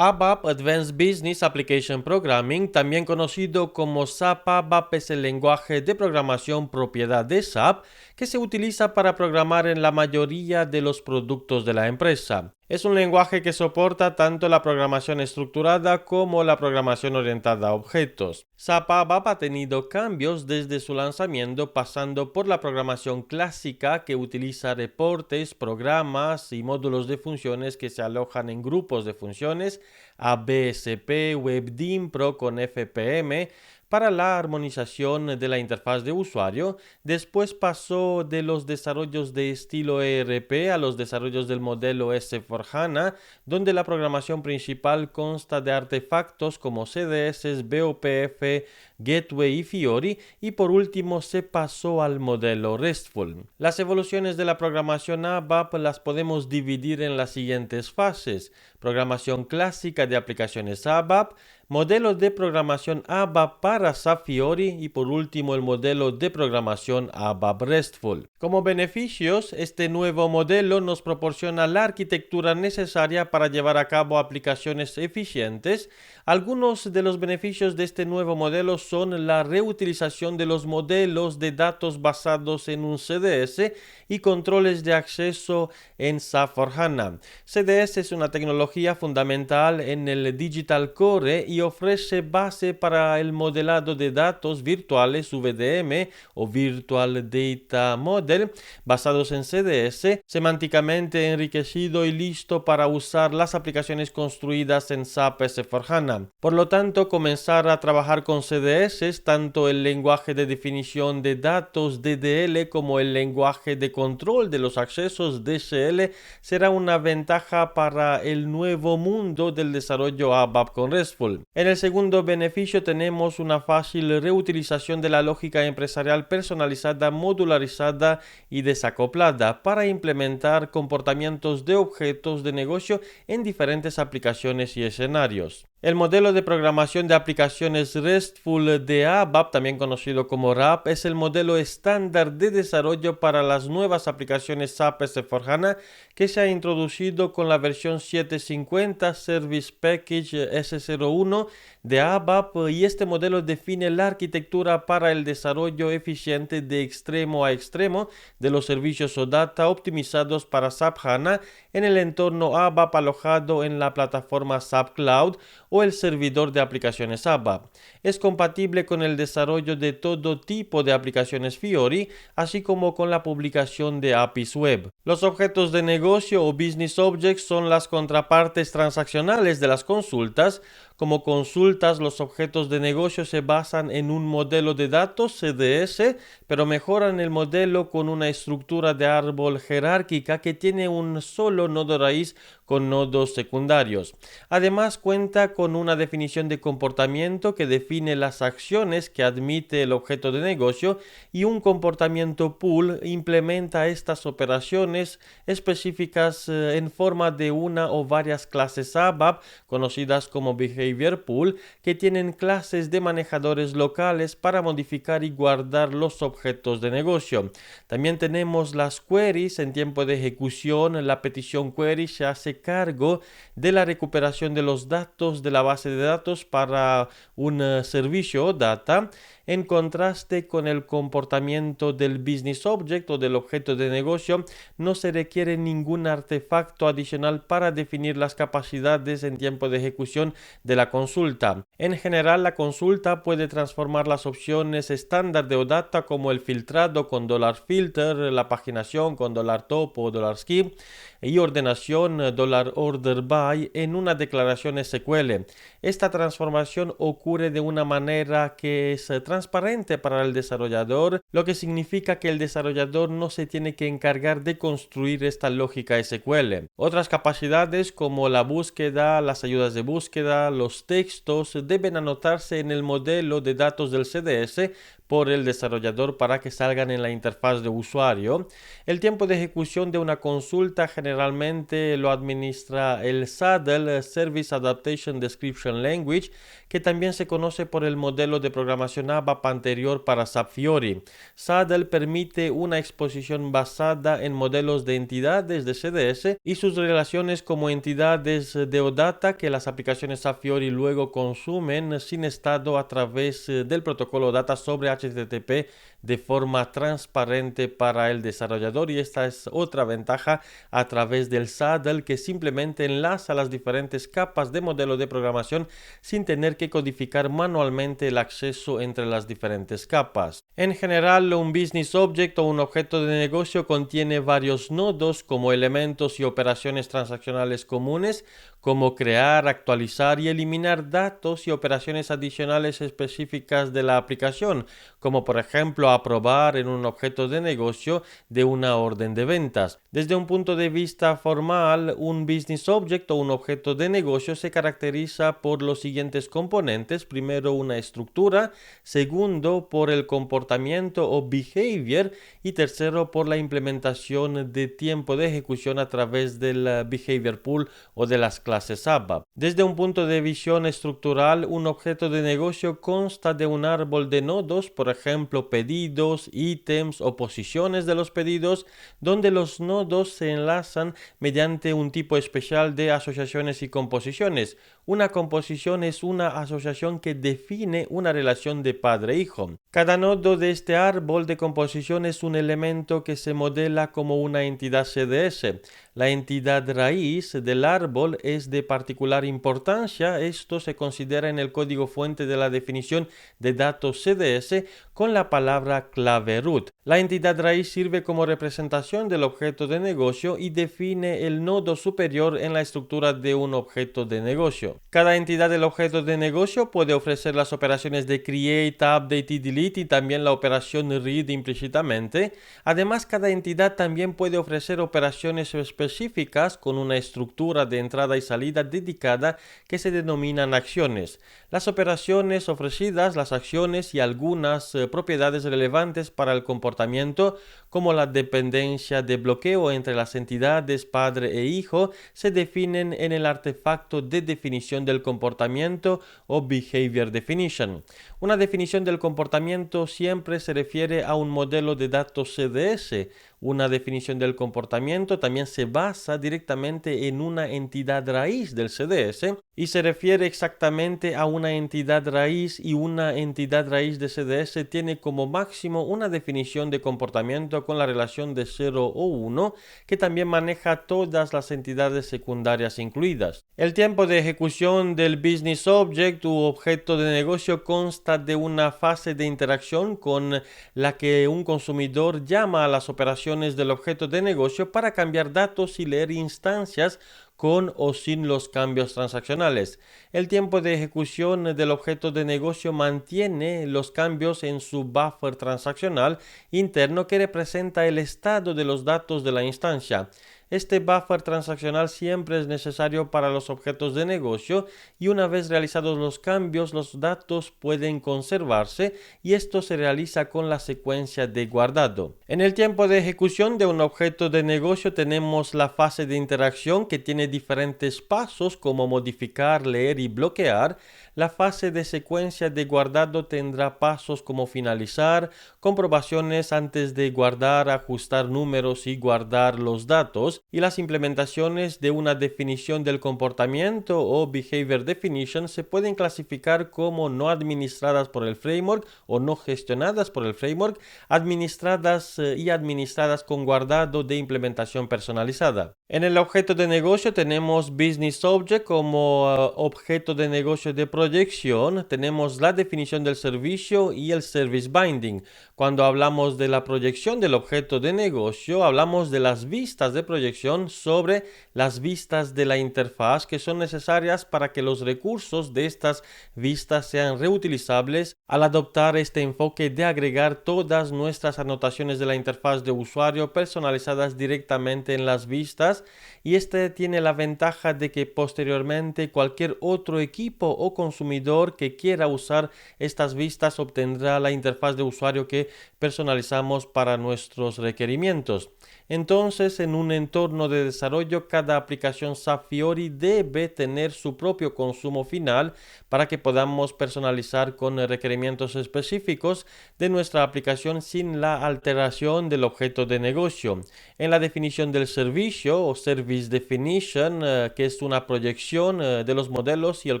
ABAP Advanced Business Application Programming, también conocido como SAP ABAP, es el lenguaje de programación propiedad de SAP que se utiliza para programar en la mayoría de los productos de la empresa. Es un lenguaje que soporta tanto la programación estructurada como la programación orientada a objetos. SAP ABAP ha tenido cambios desde su lanzamiento, pasando por la programación clásica que utiliza reportes, programas y módulos de funciones que se alojan en grupos de funciones, ABSP, WebDimpro con FPM, para la armonización de la interfaz de usuario. Después pasó de los desarrollos de estilo ERP a los desarrollos del modelo S/4HANA, donde la programación principal consta de artefactos como CDS, BOPF, Gateway y Fiori, y por último se pasó al modelo RESTful. Las evoluciones de la programación ABAP las podemos dividir en las siguientes fases: programación clásica de aplicaciones ABAP, modelo de programación ABAP para SAP Fiori y por último el modelo de programación ABAP RESTful. Como beneficios, este nuevo modelo nos proporciona la arquitectura necesaria para llevar a cabo aplicaciones eficientes. Algunos de los beneficios de este nuevo modelo son la reutilización de los modelos de datos basados en un CDS y controles de acceso en SAP S/4HANA. CDS es una tecnología fundamental en el Digital Core y ofrece base para el modelado de datos virtuales VDM o Virtual Data Model basados en CDS, semánticamente enriquecido y listo para usar las aplicaciones construidas en SAP S/4HANA. Por lo tanto, comenzar a trabajar con CDS, tanto el lenguaje de definición de datos DDL como el lenguaje de control de los accesos DCL, será una ventaja para el nuevo mundo del desarrollo ABAP con RESTful. En el segundo beneficio tenemos una fácil reutilización de la lógica empresarial personalizada, modularizada y desacoplada para implementar comportamientos de objetos de negocio en diferentes aplicaciones y escenarios. El modelo de programación de aplicaciones RESTful de ABAP, también conocido como RAP, es el modelo estándar de desarrollo para las nuevas aplicaciones SAP S/4HANA que se ha introducido con la versión 750 Service Package S01 de ABAP, y este modelo define la arquitectura para el desarrollo eficiente de extremo a extremo de los servicios OData optimizados para SAP HANA en el entorno ABAP alojado en la plataforma SAP Cloud o el servidor de aplicaciones ABAP. Es compatible con el desarrollo de todo tipo de aplicaciones Fiori, así como con la publicación de APIs web. Los objetos de negocio o Business Objects son las contrapartes transaccionales de las consultas. Como consultas, los objetos de negocio se basan en un modelo de datos CDS, pero mejoran el modelo con una estructura de árbol jerárquica que tiene un solo nodo raíz con nodos secundarios. Además, cuenta con una definición de comportamiento que define las acciones que admite el objeto de negocio, y un comportamiento pool implementa estas operaciones específicas en forma de una o varias clases ABAP, conocidas como Behavior Pool, que tienen clases de manejadores locales para modificar y guardar los objetos de negocio. También tenemos las queries en tiempo de ejecución. La petición query se hace cargo de la recuperación de los datos de la base de datos para un servicio o data, en contraste con el comportamiento del Business Object o del objeto de negocio. No se requiere ningún artefacto adicional para definir las capacidades en tiempo de ejecución de la consulta. En general, la consulta puede transformar las opciones estándar de OData como el filtrado con $filter, la paginación con $top o $skip y ordenación $order by en una declaración SQL. Esta transformación ocurre de una manera que es transparente para el desarrollador, lo que significa que el desarrollador no se tiene que encargar de construir esta lógica SQL. Otras capacidades como la búsqueda, las ayudas de búsqueda, los textos deben anotarse en el modelo de datos del CDS por el desarrollador para que salgan en la interfaz de usuario. El tiempo de ejecución de una consulta generalmente lo administra el SADL, Service Adaptation Description Application Language, que también se conoce por el modelo de programación ABAP anterior para SAP Fiori. SADL permite una exposición basada en modelos de entidades de CDS y sus relaciones como entidades de OData que las aplicaciones SAP Fiori luego consumen sin estado a través del protocolo OData sobre HTTP de forma transparente para el desarrollador, y esta es otra ventaja a través del SADL, que simplemente enlaza las diferentes capas de modelo de programación sin tener que codificar manualmente el acceso entre las diferentes capas. En general, un Business Object o un objeto de negocio contiene varios nodos como elementos y operaciones transaccionales comunes, como crear, actualizar y eliminar datos y operaciones adicionales específicas de la aplicación, como por ejemplo aprobar en un objeto de negocio de una orden de ventas. Desde un punto de vista formal, un Business Object o un objeto de negocio se caracteriza por los siguientes componentes: primero, una estructura; segundo, por el comportamiento o behavior; y tercero, por la implementación de tiempo de ejecución a través del behavior pool o de las clases ABAP. Desde un punto de visión estructural, un objeto de negocio consta de un árbol de nodos, por ejemplo, pedidos, ítems o posiciones de los pedidos, donde los nodos se enlazan mediante un tipo especial de asociaciones y composiciones. Una composición es una asociación que define una relación de padre-hijo. Cada nodo de este árbol de composición es un elemento que se modela como una entidad CDS. La entidad raíz del árbol es de particular importancia. Esto se considera en el código fuente de la definición de datos CDS con la palabra clave root. La entidad raíz sirve como representación del objeto de negocio y define el nodo superior en la estructura de un objeto de negocio. Cada entidad del objeto de negocio puede ofrecer las operaciones de create, update y delete, y también la operación read implícitamente. Además, cada entidad también puede ofrecer operaciones específicas con una estructura de entrada y salida dedicada que se denominan acciones. Las operaciones ofrecidas, las acciones y algunas propiedades relevantes para el comportamiento, como la dependencia de bloqueo entre las entidades padre e hijo, se definen en el artefacto de definición del comportamiento o behavior definition. Una definición del comportamiento siempre se refiere a un modelo de datos CDS. Una definición del comportamiento también se basa directamente en una entidad raíz del CDS y se refiere exactamente a una entidad raíz, y una entidad raíz de CDS tiene como máximo una definición de comportamiento con la relación de 0 o 1, que también maneja todas las entidades secundarias incluidas. El tiempo de ejecución del Business Object u objeto de negocio consta de una fase de interacción con la que un consumidor llama a las operaciones del objeto de negocio para cambiar datos y leer instancias con o sin los cambios transaccionales. El tiempo de ejecución del objeto de negocio mantiene los cambios en su buffer transaccional interno, que representa el estado de los datos de la instancia. Este buffer transaccional siempre es necesario para los objetos de negocio, y una vez realizados los cambios, los datos pueden conservarse, y esto se realiza con la secuencia de guardado. En el tiempo de ejecución de un objeto de negocio tenemos la fase de interacción, que tiene diferentes pasos como modificar, leer y bloquear. La fase de secuencia de guardado tendrá pasos como finalizar, comprobaciones antes de guardar, ajustar números y guardar los datos, y las implementaciones de una definición del comportamiento o behavior definition se pueden clasificar como no administradas por el framework o no gestionadas por el framework, administradas y administradas con guardado de implementación personalizada. En el objeto de negocio tenemos Business Object como objeto de negocio de proyección. Tenemos la definición del servicio y el Service Binding. Cuando hablamos de la proyección del objeto de negocio, hablamos de las vistas de proyección sobre las vistas de la interfaz, que son necesarias para que los recursos de estas vistas sean reutilizables al adoptar este enfoque de agregar todas nuestras anotaciones de la interfaz de usuario personalizadas directamente en las vistas. Y este tiene la ventaja de que posteriormente cualquier otro equipo o consumidor que quiera usar estas vistas obtendrá la interfaz de usuario que personalizamos para nuestros requerimientos. Entonces, en un entorno de desarrollo, cada aplicación SAP Fiori debe tener su propio consumo final para que podamos personalizar con requerimientos específicos de nuestra aplicación sin la alteración del objeto de negocio. En la definición del servicio o Service Definition, que es una proyección de los modelos y el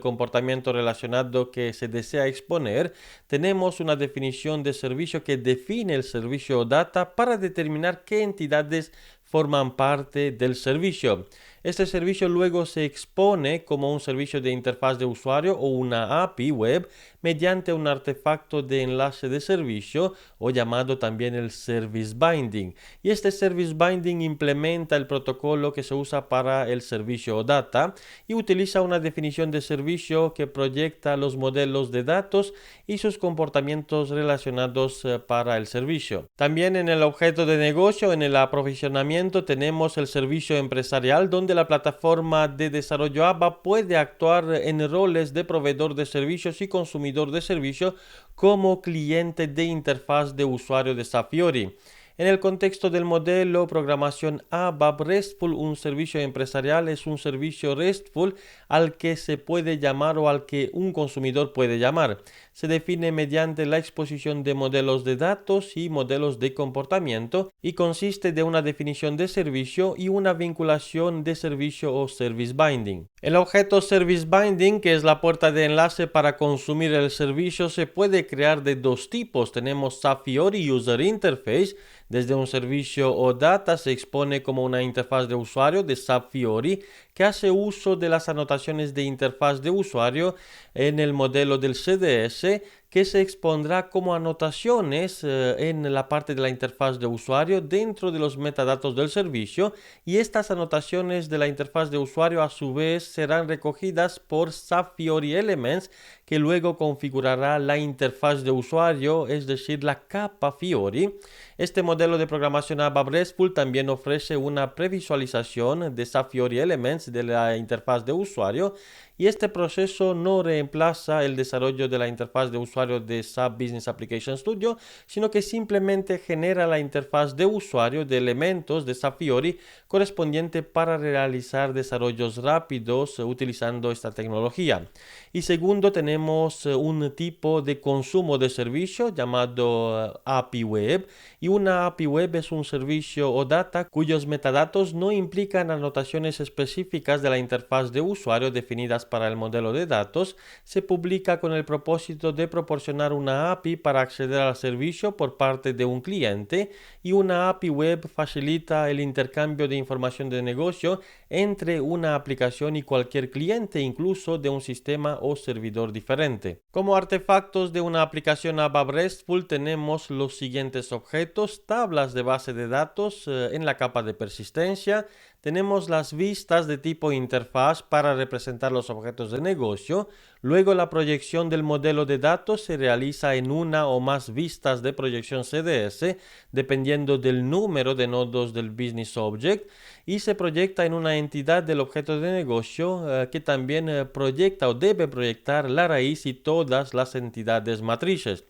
comportamiento relacionado que se desea exponer, tenemos una definición de servicio que define el servicio o data para determinar qué entidades forman parte del servicio. Este servicio luego se expone como un servicio de interfaz de usuario o una API web mediante un artefacto de enlace de servicio o llamado también el Service Binding. Y este Service Binding implementa el protocolo que se usa para el servicio o data y utiliza una definición de servicio que proyecta los modelos de datos y sus comportamientos relacionados para el servicio. También en el objeto de negocio, en el aprovisionamiento, tenemos el servicio empresarial donde la plataforma de desarrollo ABAP puede actuar en roles de proveedor de servicios y consumidor de servicio como cliente de interfaz de usuario de SAP Fiori. En el contexto del modelo programación ABAP RESTful, un servicio empresarial es un servicio RESTful al que se puede llamar o al que un consumidor puede llamar. Se define mediante la exposición de modelos de datos y modelos de comportamiento y consiste de una definición de servicio y una vinculación de servicio o Service Binding. El objeto Service Binding, que es la puerta de enlace para consumir el servicio, se puede crear de dos tipos. Tenemos SAP Fiori User Interface. Desde un servicio o data se expone como una interfaz de usuario de SAP Fiori que hace uso de las anotaciones de interfaz de usuario en el modelo del CDS que se expondrá como anotaciones en la parte de la interfaz de usuario dentro de los metadatos del servicio y estas anotaciones de la interfaz de usuario a su vez serán recogidas por SAP Fiori Elements que luego configurará la interfaz de usuario, es decir, la capa Fiori. Este modelo de programación ABAP RESTful también ofrece una previsualización de SAP Fiori Elements de la interfaz de usuario y este proceso no reemplaza el desarrollo de la interfaz de usuario de SAP Business Application Studio, sino que simplemente genera la interfaz de usuario de elementos de SAP Fiori correspondiente para realizar desarrollos rápidos utilizando esta tecnología. Y segundo, tenemos un tipo de consumo de servicio llamado API Web, y una API Web es un servicio o data cuyos metadatos no implican anotaciones específicas de la interfaz de usuario definidas para el modelo de datos. Se publica con el propósito de proporcionar una API para acceder al servicio por parte de un cliente y una API Web facilita el intercambio de información de negocio entre una aplicación y cualquier cliente, incluso de un sistema o servidor diferente. Como artefactos de una aplicación ABAP RESTful tenemos los siguientes objetos: tablas de base de datos en la capa de persistencia. Tenemos las vistas de tipo interfaz para representar los objetos de negocio. Luego la proyección del modelo de datos se realiza en una o más vistas de proyección CDS, dependiendo del número de nodos del Business Object, y se proyecta en una entidad del objeto de negocio que también proyecta o debe proyectar la raíz y todas las entidades matrices.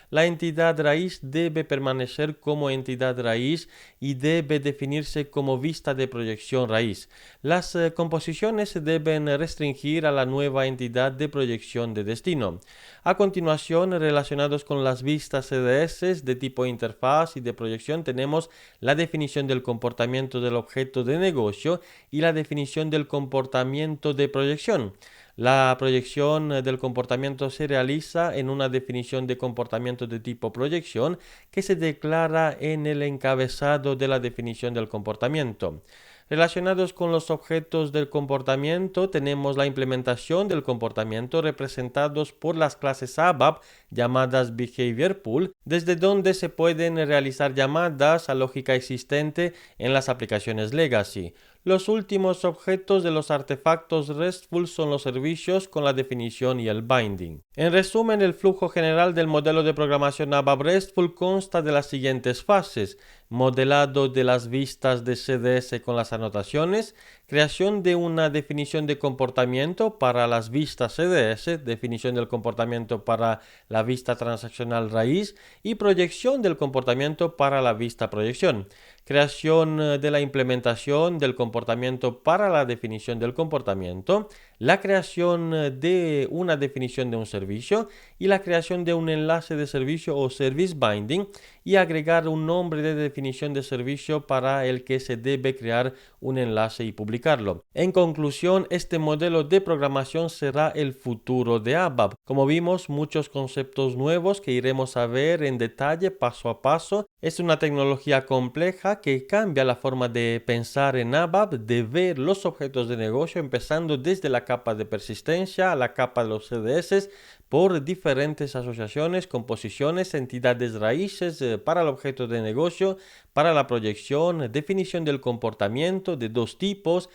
La entidad raíz debe permanecer como entidad raíz y debe definirse como vista de proyección raíz. Las composiciones se deben restringir a la nueva entidad de proyección de destino. A continuación, relacionados con las vistas CDS de tipo interfaz y de proyección, tenemos la definición del comportamiento del objeto de negocio y la definición del comportamiento de proyección. La proyección del comportamiento se realiza en una definición de comportamiento de tipo proyección que se declara en el encabezado de la definición del comportamiento. Relacionados con los objetos del comportamiento, tenemos la implementación del comportamiento representados por las clases ABAP llamadas Behavior Pool, desde donde se pueden realizar llamadas a lógica existente en las aplicaciones Legacy. Los últimos objetos de los artefactos RESTful son los servicios con la definición y el binding. En resumen, el flujo general del modelo de programación ABAP RESTful consta de las siguientes fases: modelado de las vistas de CDS con las anotaciones, creación de una definición de comportamiento para las vistas CDS, definición del comportamiento para la vista transaccional raíz y proyección del comportamiento para la vista proyección. Creación de la implementación del comportamiento para la definición del comportamiento, la creación de una definición de un servicio y la creación de un enlace de servicio o service binding y agregar un nombre de definición de servicio para el que se debe crear un enlace y publicarlo. En conclusión, este modelo de programación será el futuro de ABAP. Como vimos, muchos conceptos nuevos que iremos a ver en detalle paso a paso. Es una tecnología compleja que cambia la forma de pensar en ABAP, de ver los objetos de negocio, empezando desde la capa de persistencia a la capa de los CDS, por diferentes asociaciones, composiciones, entidades raíces para el objeto de negocio, para la proyección, definición del comportamiento de dos tipos,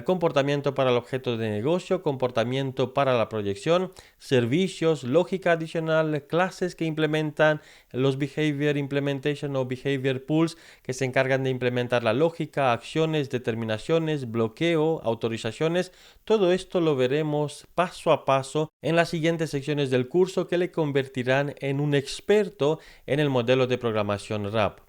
comportamiento para el objeto de negocio, comportamiento para la proyección, servicios, lógica adicional, clases que implementan los Behavior Implementation o Behavior Pools que se encargan de implementar la lógica, acciones, determinaciones, bloqueo, autorizaciones. Todo esto lo veremos paso a paso en las siguientes secciones del curso que le convertirán en un experto en el modelo de programación RAP.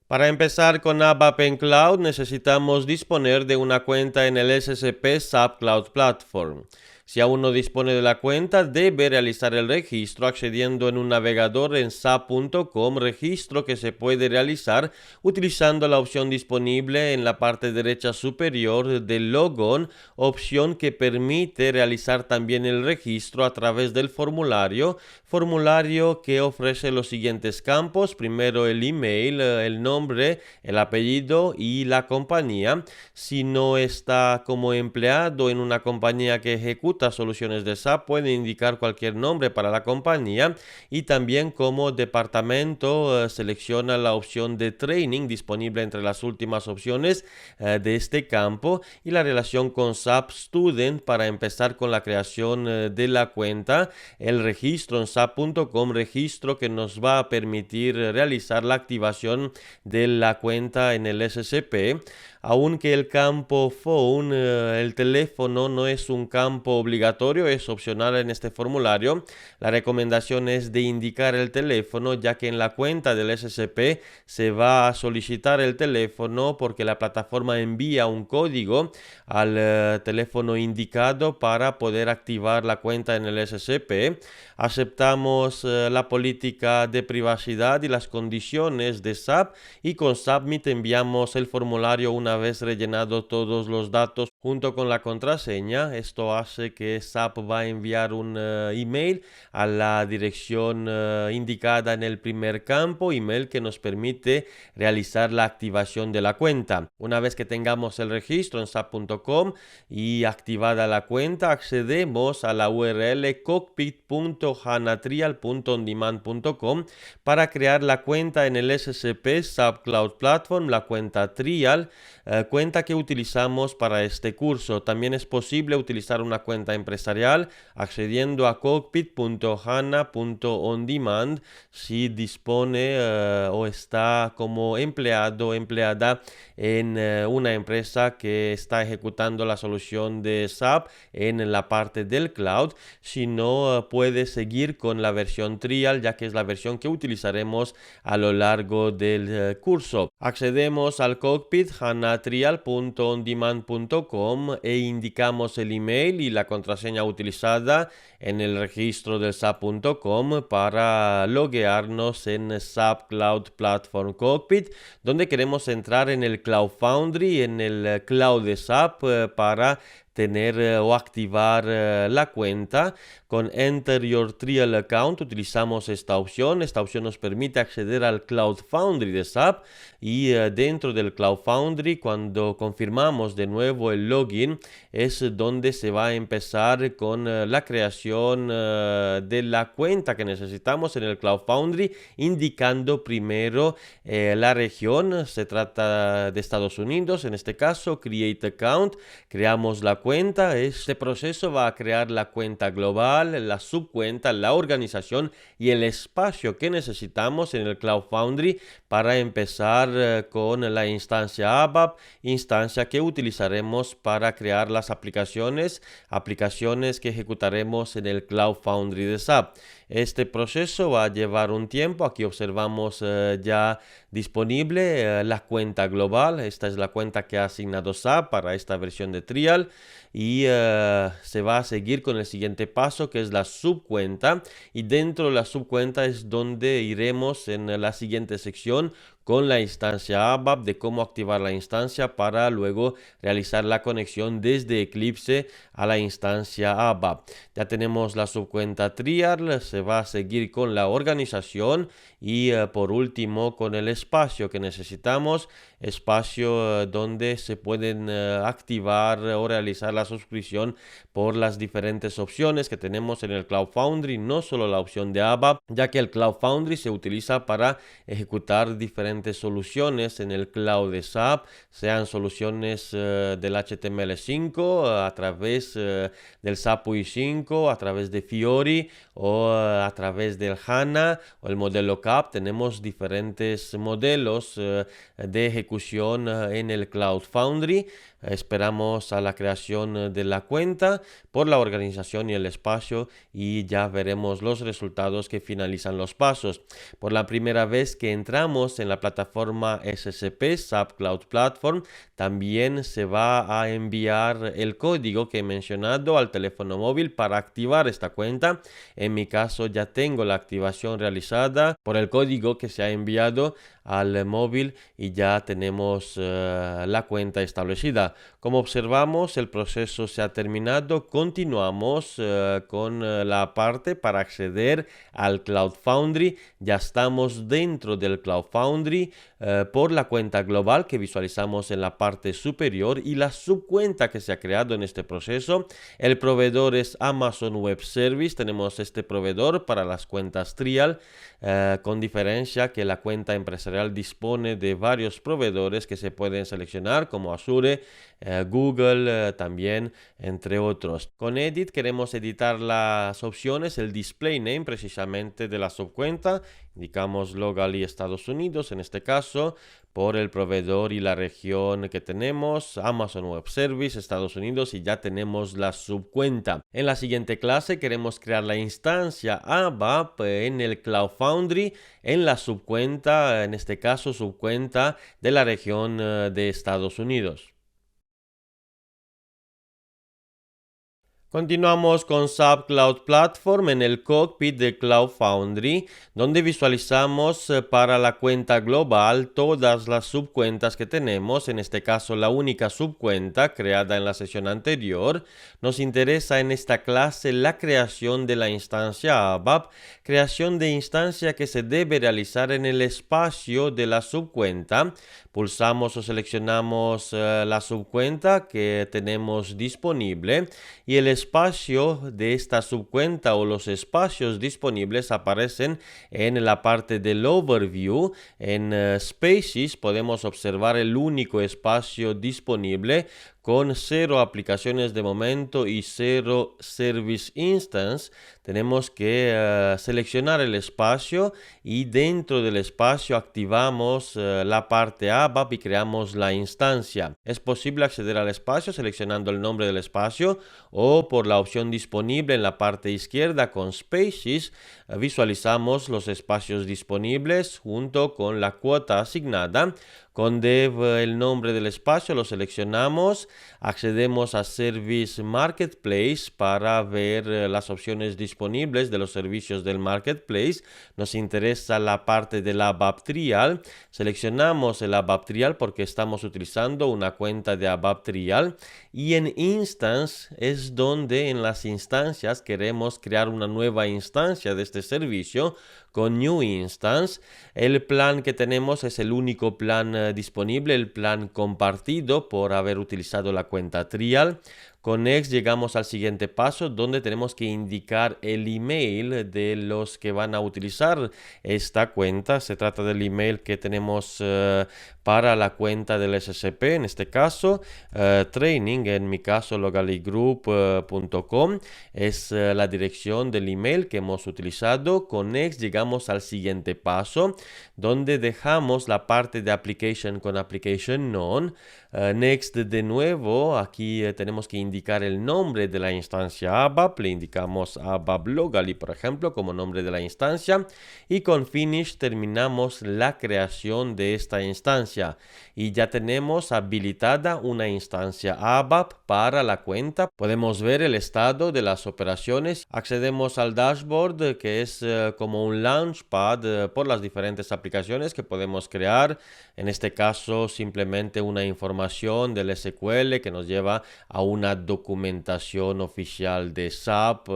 Para empezar con ABAP en Cloud necesitamos disponer de una cuenta en el SCP SAP Cloud Platform. Si aún no dispone de la cuenta, debe realizar el registro accediendo en un navegador en sap.com, registro que se puede realizar utilizando la opción disponible en la parte derecha superior del Logon, opción que permite realizar también el registro a través del formulario que ofrece los siguientes campos: primero el email, el nombre, el apellido y la compañía. Si no está como empleado en una compañía que ejecuta soluciones de SAP, puede indicar cualquier nombre para la compañía, y también como departamento selecciona la opción de training disponible entre las últimas opciones de este campo, y la relación con SAP Student para empezar con la creación de la cuenta, el registro en sap.com, registro que nos va a permitir realizar la activación de la cuenta en el SCP. Aunque el campo phone, el teléfono, no es un campo obligatorio, es opcional en este formulario. La recomendación es de indicar el teléfono, ya que en la cuenta del SCP se va a solicitar el teléfono porque la plataforma envía un código al teléfono indicado para poder activar la cuenta en el SCP. Aceptamos la política de privacidad y las condiciones de SAP, y con Submit enviamos el formulario una vez rellenado todos los datos junto con la contraseña. Esto hace que SAP va a enviar un email a la dirección indicada en el primer campo, email que nos permite realizar la activación de la cuenta. Una vez que tengamos el registro en sap.com y activada la cuenta, accedemos a la URL cockpit.hanatrial.ondemand.com para crear la cuenta en el SCP SAP Cloud Platform, la cuenta Trial, cuenta que utilizamos para este curso. También es posible utilizar una cuenta empresarial accediendo a cockpit.hana.ondemand si dispone o está como empleado o empleada en una empresa que está ejecutando la solución de SAP en la parte del cloud. Si no, puede seguir con la versión Trial, ya que es la versión que utilizaremos a lo largo del curso. Accedemos al cockpit hanatrial.ondemand.com e indicamos el email y la contraseña utilizada en el registro del SAP.com para loguearnos en SAP Cloud Platform Cockpit, donde queremos entrar en el Cloud Foundry, en el cloud de SAP, para tener o activar la cuenta. Con Enter Your Trial Account utilizamos esta opción. Esta opción nos permite acceder al Cloud Foundry de SAP y dentro del Cloud Foundry, cuando confirmamos de nuevo el login, es donde se va a empezar con la creación de la cuenta que necesitamos en el Cloud Foundry, indicando primero la región. Se trata de Estados Unidos, en este caso, Create Account. Creamos la cuenta. Este proceso va a crear la cuenta global, la subcuenta, la organización y el espacio que necesitamos en el Cloud Foundry para empezar con la instancia ABAP, instancia que utilizaremos para crear las aplicaciones que ejecutaremos en el Cloud Foundry de SAP. Este proceso va a llevar un tiempo. Aquí observamos ya disponible la cuenta global. Esta es la cuenta que ha asignado SAP para esta versión de Trial y se va a seguir con el siguiente paso, que es la subcuenta, y dentro de la subcuenta es donde iremos en la siguiente sección con la instancia ABAP, de cómo activar la instancia para luego realizar la conexión desde Eclipse a la instancia ABAP. Ya tenemos la subcuenta Trial, se va a seguir con la organización y por último con el espacio que necesitamos, espacio donde se pueden activar o realizar la suscripción por las diferentes opciones que tenemos en el Cloud Foundry, no solo la opción de ABAP, ya que el Cloud Foundry se utiliza para ejecutar diferentes soluciones en el cloud de SAP, sean soluciones del HTML5 a través del SAP UI5, a través de Fiori o a través del HANA o el modelo CAP. Tenemos diferentes modelos de ejecución en el Cloud Foundry. Esperamos a la creación de la cuenta por la organización y el espacio y ya veremos los resultados que finalizan los pasos. Por la primera vez que entramos en la plataforma SCP, SAP Cloud Platform, también se va a enviar el código que he mencionado al teléfono móvil para activar esta cuenta. En mi caso ya tengo la activación realizada por el código que se ha enviado al móvil y ya tenemos la cuenta establecida. Como observamos, el proceso se ha terminado. Continuamos con la parte para acceder al Cloud Foundry. Ya estamos dentro del Cloud Foundry por la cuenta global que visualizamos en la parte superior y la subcuenta que se ha creado en este proceso. El proveedor es Amazon Web Service. Tenemos este proveedor para las cuentas Trial, con diferencia que la cuenta empresarial dispone de varios proveedores que se pueden seleccionar como Azure, Google también, entre otros. Con Edit queremos editar las opciones, el display name precisamente de la subcuenta. Indicamos locally Estados Unidos, en este caso, por el proveedor y la región que tenemos, Amazon Web Service, Estados Unidos, y ya tenemos la subcuenta. En la siguiente clase queremos crear la instancia ABAP en el Cloud Foundry, en la subcuenta, en este caso subcuenta de la región de Estados Unidos. Continuamos con SAP Cloud Platform en el cockpit de Cloud Foundry, donde visualizamos para la cuenta global todas las subcuentas que tenemos, en este caso la única subcuenta creada en la sesión anterior. Nos interesa en esta clase la creación de la instancia ABAP, creación de instancia que se debe realizar en el espacio de la subcuenta. Pulsamos o seleccionamos la subcuenta que tenemos disponible y el espacio de esta subcuenta o los espacios disponibles aparecen en la parte del overview. En Spaces podemos observar el único espacio disponible con 0 aplicaciones de momento y 0 Service Instance. Tenemos que seleccionar el espacio y dentro del espacio activamos la parte ABAP y creamos la instancia. Es posible acceder al espacio seleccionando el nombre del espacio o por la opción disponible en la parte izquierda con Spaces. Visualizamos los espacios disponibles junto con la cuota asignada. Con dev el nombre del espacio lo seleccionamos, accedemos a Service Marketplace para ver las opciones disponibles de los servicios del Marketplace. Nos interesa la parte del ABAP Trial. Seleccionamos el ABAP Trial porque estamos utilizando una cuenta de ABAP Trial. Y en Instance es donde en las instancias queremos crear una nueva instancia de este servicio con New Instance. El plan que tenemos es el único plan disponible, el plan compartido por haber utilizado la cuenta Trial. Con Next llegamos al siguiente paso donde tenemos que indicar el email de los que van a utilizar esta cuenta. Se trata del email que tenemos para la cuenta del SCP, en este caso training, en mi caso logaligroup.com es la dirección del email que hemos utilizado. Con Next llegamos al siguiente paso donde dejamos la parte de application con application none. Next de nuevo, aquí tenemos que indicar el nombre de la instancia ABAP, le indicamos ABAP Logaly, por ejemplo, como nombre de la instancia, y con Finish terminamos la creación de esta instancia. Y ya tenemos habilitada una instancia ABAP para la cuenta. Podemos ver el estado de las operaciones. Accedemos al dashboard, que es como un launchpad por las diferentes aplicaciones que podemos crear. En este caso, simplemente una información del SQL que nos lleva a una documentación oficial de SAP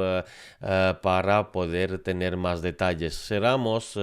para poder tener más detalles. Cerramos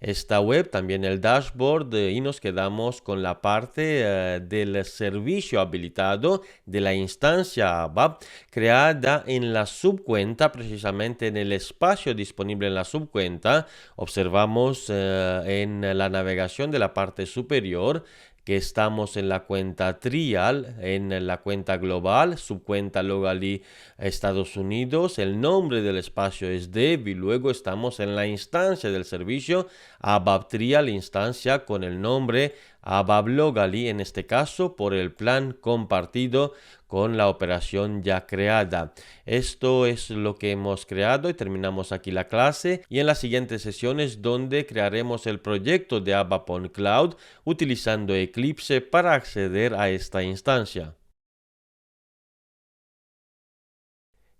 esta web, también el dashboard, y nos quedamos con la parte del servicio habilitado de la instancia ABAP creada en la subcuenta, precisamente en el espacio disponible en la subcuenta. Observamos en la navegación de la parte superior que estamos en la cuenta Trial, en la cuenta global, subcuenta Logaly Estados Unidos, el nombre del espacio es dev y luego estamos en la instancia del servicio ABAP Trial, instancia con el nombre ABAP Logaly, en este caso por el plan compartido con la operación ya creada. Esto es lo que hemos creado y terminamos aquí la clase, y en las siguientes sesiones donde crearemos el proyecto de ABAP on Cloud utilizando Eclipse para acceder a esta instancia.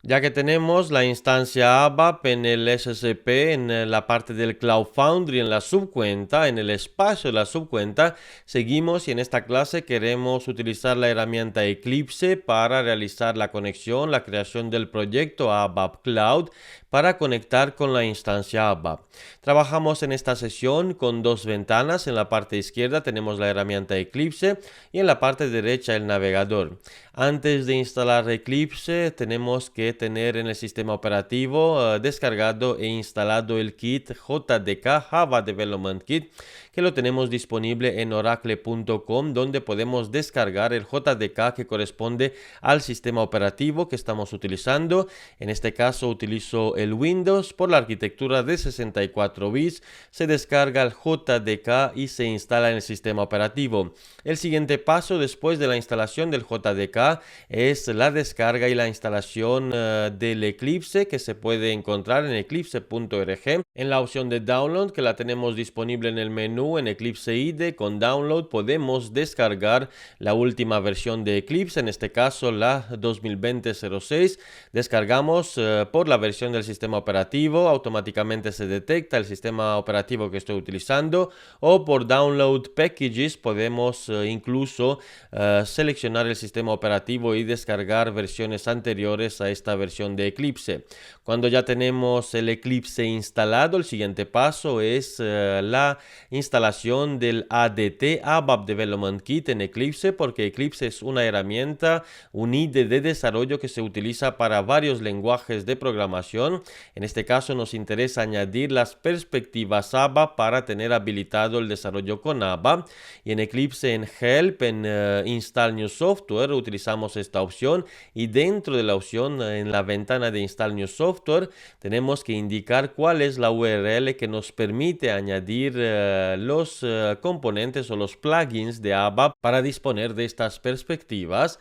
Ya que tenemos la instancia ABAP en el SCP, en la parte del Cloud Foundry, en la subcuenta, en el espacio de la subcuenta, seguimos y en esta clase queremos utilizar la herramienta Eclipse para realizar la conexión, la creación del proyecto ABAP Cloud para conectar con la instancia ABAP. Trabajamos en esta sesión con dos ventanas. En la parte izquierda tenemos la herramienta Eclipse y en la parte derecha el navegador. Antes de instalar Eclipse tenemos que tener en el sistema operativo descargado e instalado el kit JDK Java Development Kit, que lo tenemos disponible en oracle.com, donde podemos descargar el JDK que corresponde al sistema operativo que estamos utilizando. En este caso utilizo el Windows. Por la arquitectura de 64 bits se descarga el JDK y se instala en el sistema operativo. El siguiente paso después de la instalación del JDK es la descarga y la instalación del Eclipse, que se puede encontrar en eclipse.org en la opción de download, que la tenemos disponible en el menú en Eclipse IDE. Con download podemos descargar la última versión de Eclipse, en este caso la 2020-06. Descargamos por la versión del sistema operativo, automáticamente se detecta el sistema operativo que estoy utilizando, o por download packages podemos incluso seleccionar el sistema operativo y descargar versiones anteriores a esta versión de Eclipse. Cuando ya tenemos el Eclipse instalado, el siguiente paso es la instalación del ADT ABAP Development Kit en Eclipse, porque Eclipse es una herramienta, un IDE de desarrollo que se utiliza para varios lenguajes de programación. En este caso nos interesa añadir las perspectivas ABAP para tener habilitado el desarrollo con ABAP, y en Eclipse, en Help, en Install New Software, utilizamos esta opción, y dentro de la opción en la ventana de Install New Software tenemos que indicar cuál es la URL que nos permite añadir los componentes o los plugins de ABAP para disponer de estas perspectivas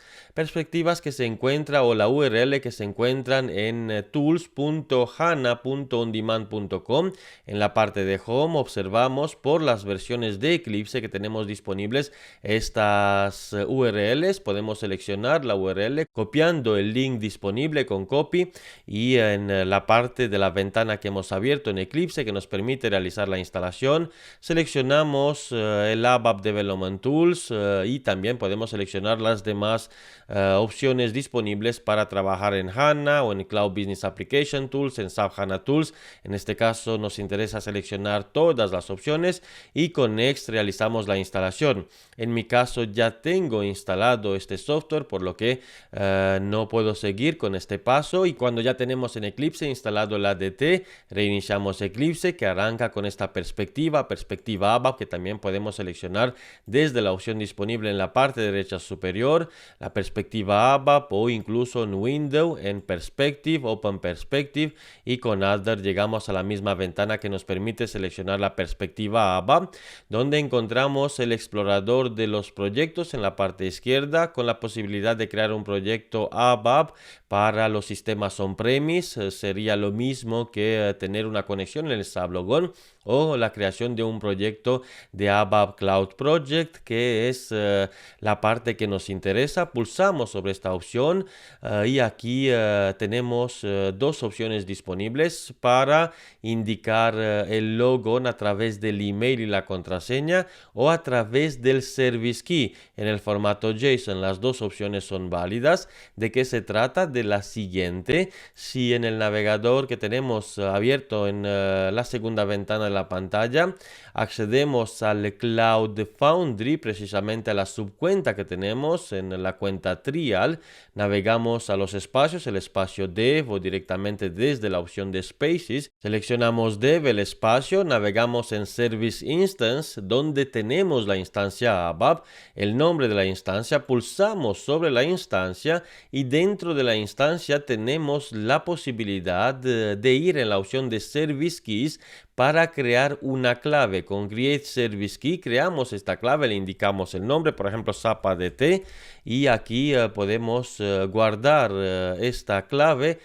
que se encuentra, o la URL que se encuentran en tools.abap.com. eclipse.hana.ondemand.com. En la parte de Home observamos por las versiones de Eclipse que tenemos disponibles estas URLs. Podemos seleccionar la URL copiando el link disponible con copy, y en la parte de la ventana que hemos abierto en Eclipse que nos permite realizar la instalación, seleccionamos el ABAP Development Tools y también podemos seleccionar las demás opciones disponibles para trabajar en HANA o en Cloud Business Application Tools, en SAP HANA Tools. En este caso nos interesa seleccionar todas las opciones y con Next realizamos la instalación. En mi caso ya tengo instalado este software, por lo que no puedo seguir con este paso, y cuando ya tenemos en Eclipse instalado el ADT, reiniciamos Eclipse, que arranca con esta perspectiva ABAP, que también podemos seleccionar desde la opción disponible en la parte derecha superior, la perspectiva ABAP, o incluso en Window, en Perspective, Open Perspective, y con Other llegamos a la misma ventana que nos permite seleccionar la perspectiva ABAP, donde encontramos el explorador de los proyectos en la parte izquierda, con la posibilidad de crear un proyecto ABAP para los sistemas on-premise. Sería lo mismo que tener una conexión en el SAP Logon, o la creación de un proyecto de ABAP Cloud Project, que es la parte que nos interesa. Pulsamos sobre esta opción y aquí tenemos dos opciones disponibles para indicar el logon a través del email y la contraseña, o a través del Service Key en el formato JSON. Las dos opciones son válidas. ¿De qué se trata? De la siguiente: si en el navegador que tenemos abierto en la segunda ventana de la pantalla accedemos al Cloud Foundry, precisamente a la subcuenta que tenemos en la cuenta Trial, navegamos a los espacios, el espacio Dev, o directamente desde la opción de Spaces, seleccionamos Dev, el espacio, navegamos en Service Instance, donde tenemos la instancia ABAP, el nombre de la instancia, pulsamos sobre la instancia, y dentro de la instancia tenemos la posibilidad de ir en la opción de Service Keys para crear una clave. Con Create Service Key creamos esta clave, le indicamos el nombre, por ejemplo SAP ADT, y aquí podemos guardar esta clave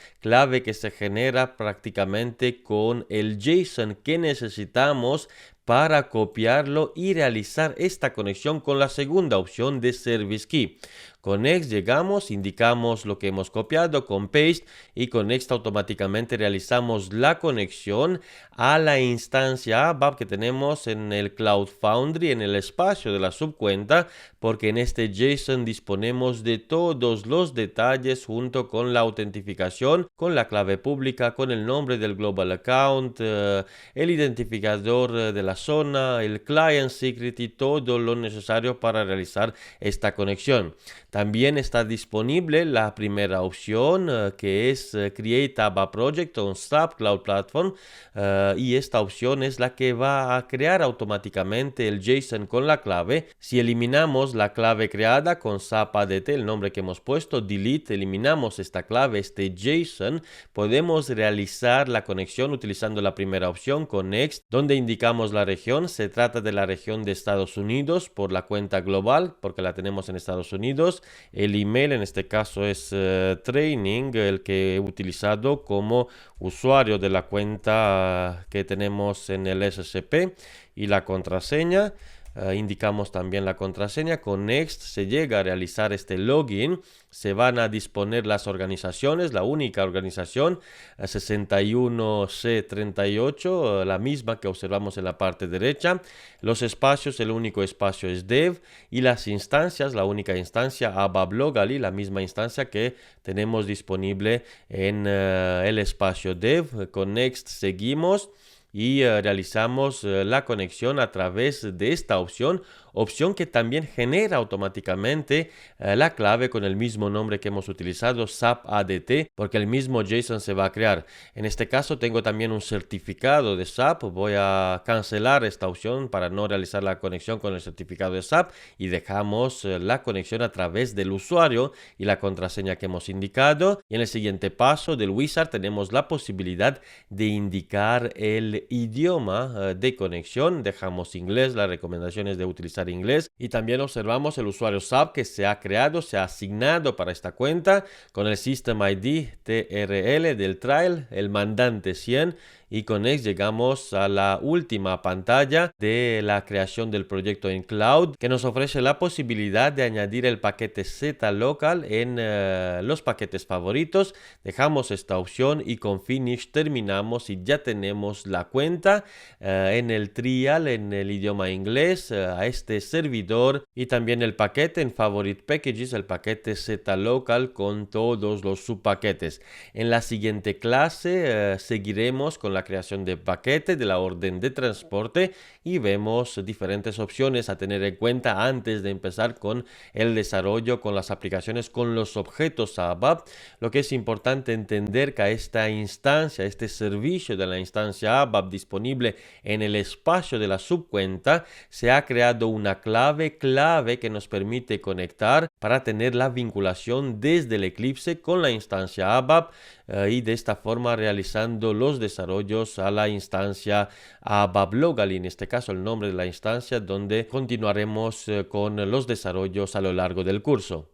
que se genera prácticamente con el JSON que necesitamos para copiarlo y realizar esta conexión con la segunda opción de Service Key. Con Next llegamos, indicamos lo que hemos copiado con Paste, y con Next automáticamente realizamos la conexión a la instancia ABAP que tenemos en el Cloud Foundry, en el espacio de la subcuenta, porque en este JSON disponemos de todos los detalles junto con la autentificación, con la clave pública, con el nombre del Global Account, el identificador de la zona, el Client Secret y todo lo necesario para realizar esta conexión. También está disponible la primera opción que es Create ABAP Project on SAP Cloud Platform, y esta opción es la que va a crear automáticamente el JSON con la clave. Si eliminamos la clave creada con SAP ADT, el nombre que hemos puesto, delete, eliminamos esta clave, este JSON, podemos realizar la conexión utilizando la primera opción con Next, donde indicamos la región. Se trata de la región de Estados Unidos por la cuenta global, porque la tenemos en Estados Unidos. El email en este caso es training, el que he utilizado como usuario de la cuenta que tenemos en el SCP, y la contraseña. Indicamos también la contraseña. Con Next se llega a realizar este login. Se van a disponer las organizaciones. La única organización 61C38, la misma que observamos en la parte derecha. Los espacios, el único espacio es Dev, y las instancias, la única instancia ABAP Locally, la misma instancia que tenemos disponible en el espacio Dev. Con Next seguimos y realizamos la conexión a través de esta opción que también genera automáticamente la clave con el mismo nombre que hemos utilizado, SAP ADT, porque el mismo JSON se va a crear. En este caso tengo también un certificado de SAP. Voy a cancelar esta opción para no realizar la conexión con el certificado de SAP, y dejamos la conexión a través del usuario y la contraseña que hemos indicado. Y en el siguiente paso del wizard tenemos la posibilidad de indicar el idioma de conexión. Dejamos inglés, la recomendación es de utilizar utilizar inglés. Y también observamos el usuario SAP que se ha creado, se ha asignado para esta cuenta con el System ID TRL del trial, el mandante 100. Y con Next llegamos a la última pantalla de la creación del proyecto en cloud, que nos ofrece la posibilidad de añadir el paquete zlocal en los paquetes favoritos. Dejamos esta opción y con Finish terminamos y ya tenemos la cuenta en el trial, en el idioma inglés, a este servidor, y también el paquete en Favorite Packages, el paquete zlocal con todos los subpaquetes. En la siguiente clase seguiremos con la creación de paquete de la orden de transporte y vemos diferentes opciones a tener en cuenta antes de empezar con el desarrollo, con las aplicaciones, con los objetos ABAP. Lo que es importante entender que a esta instancia, este servicio de la instancia ABAP disponible en el espacio de la subcuenta, se ha creado una clave que nos permite conectar para tener la vinculación desde el Eclipse con la instancia ABAP y de esta forma realizando los desarrollos a la instancia ABAP Local, y en este caso el nombre de la instancia donde continuaremos con los desarrollos a lo largo del curso.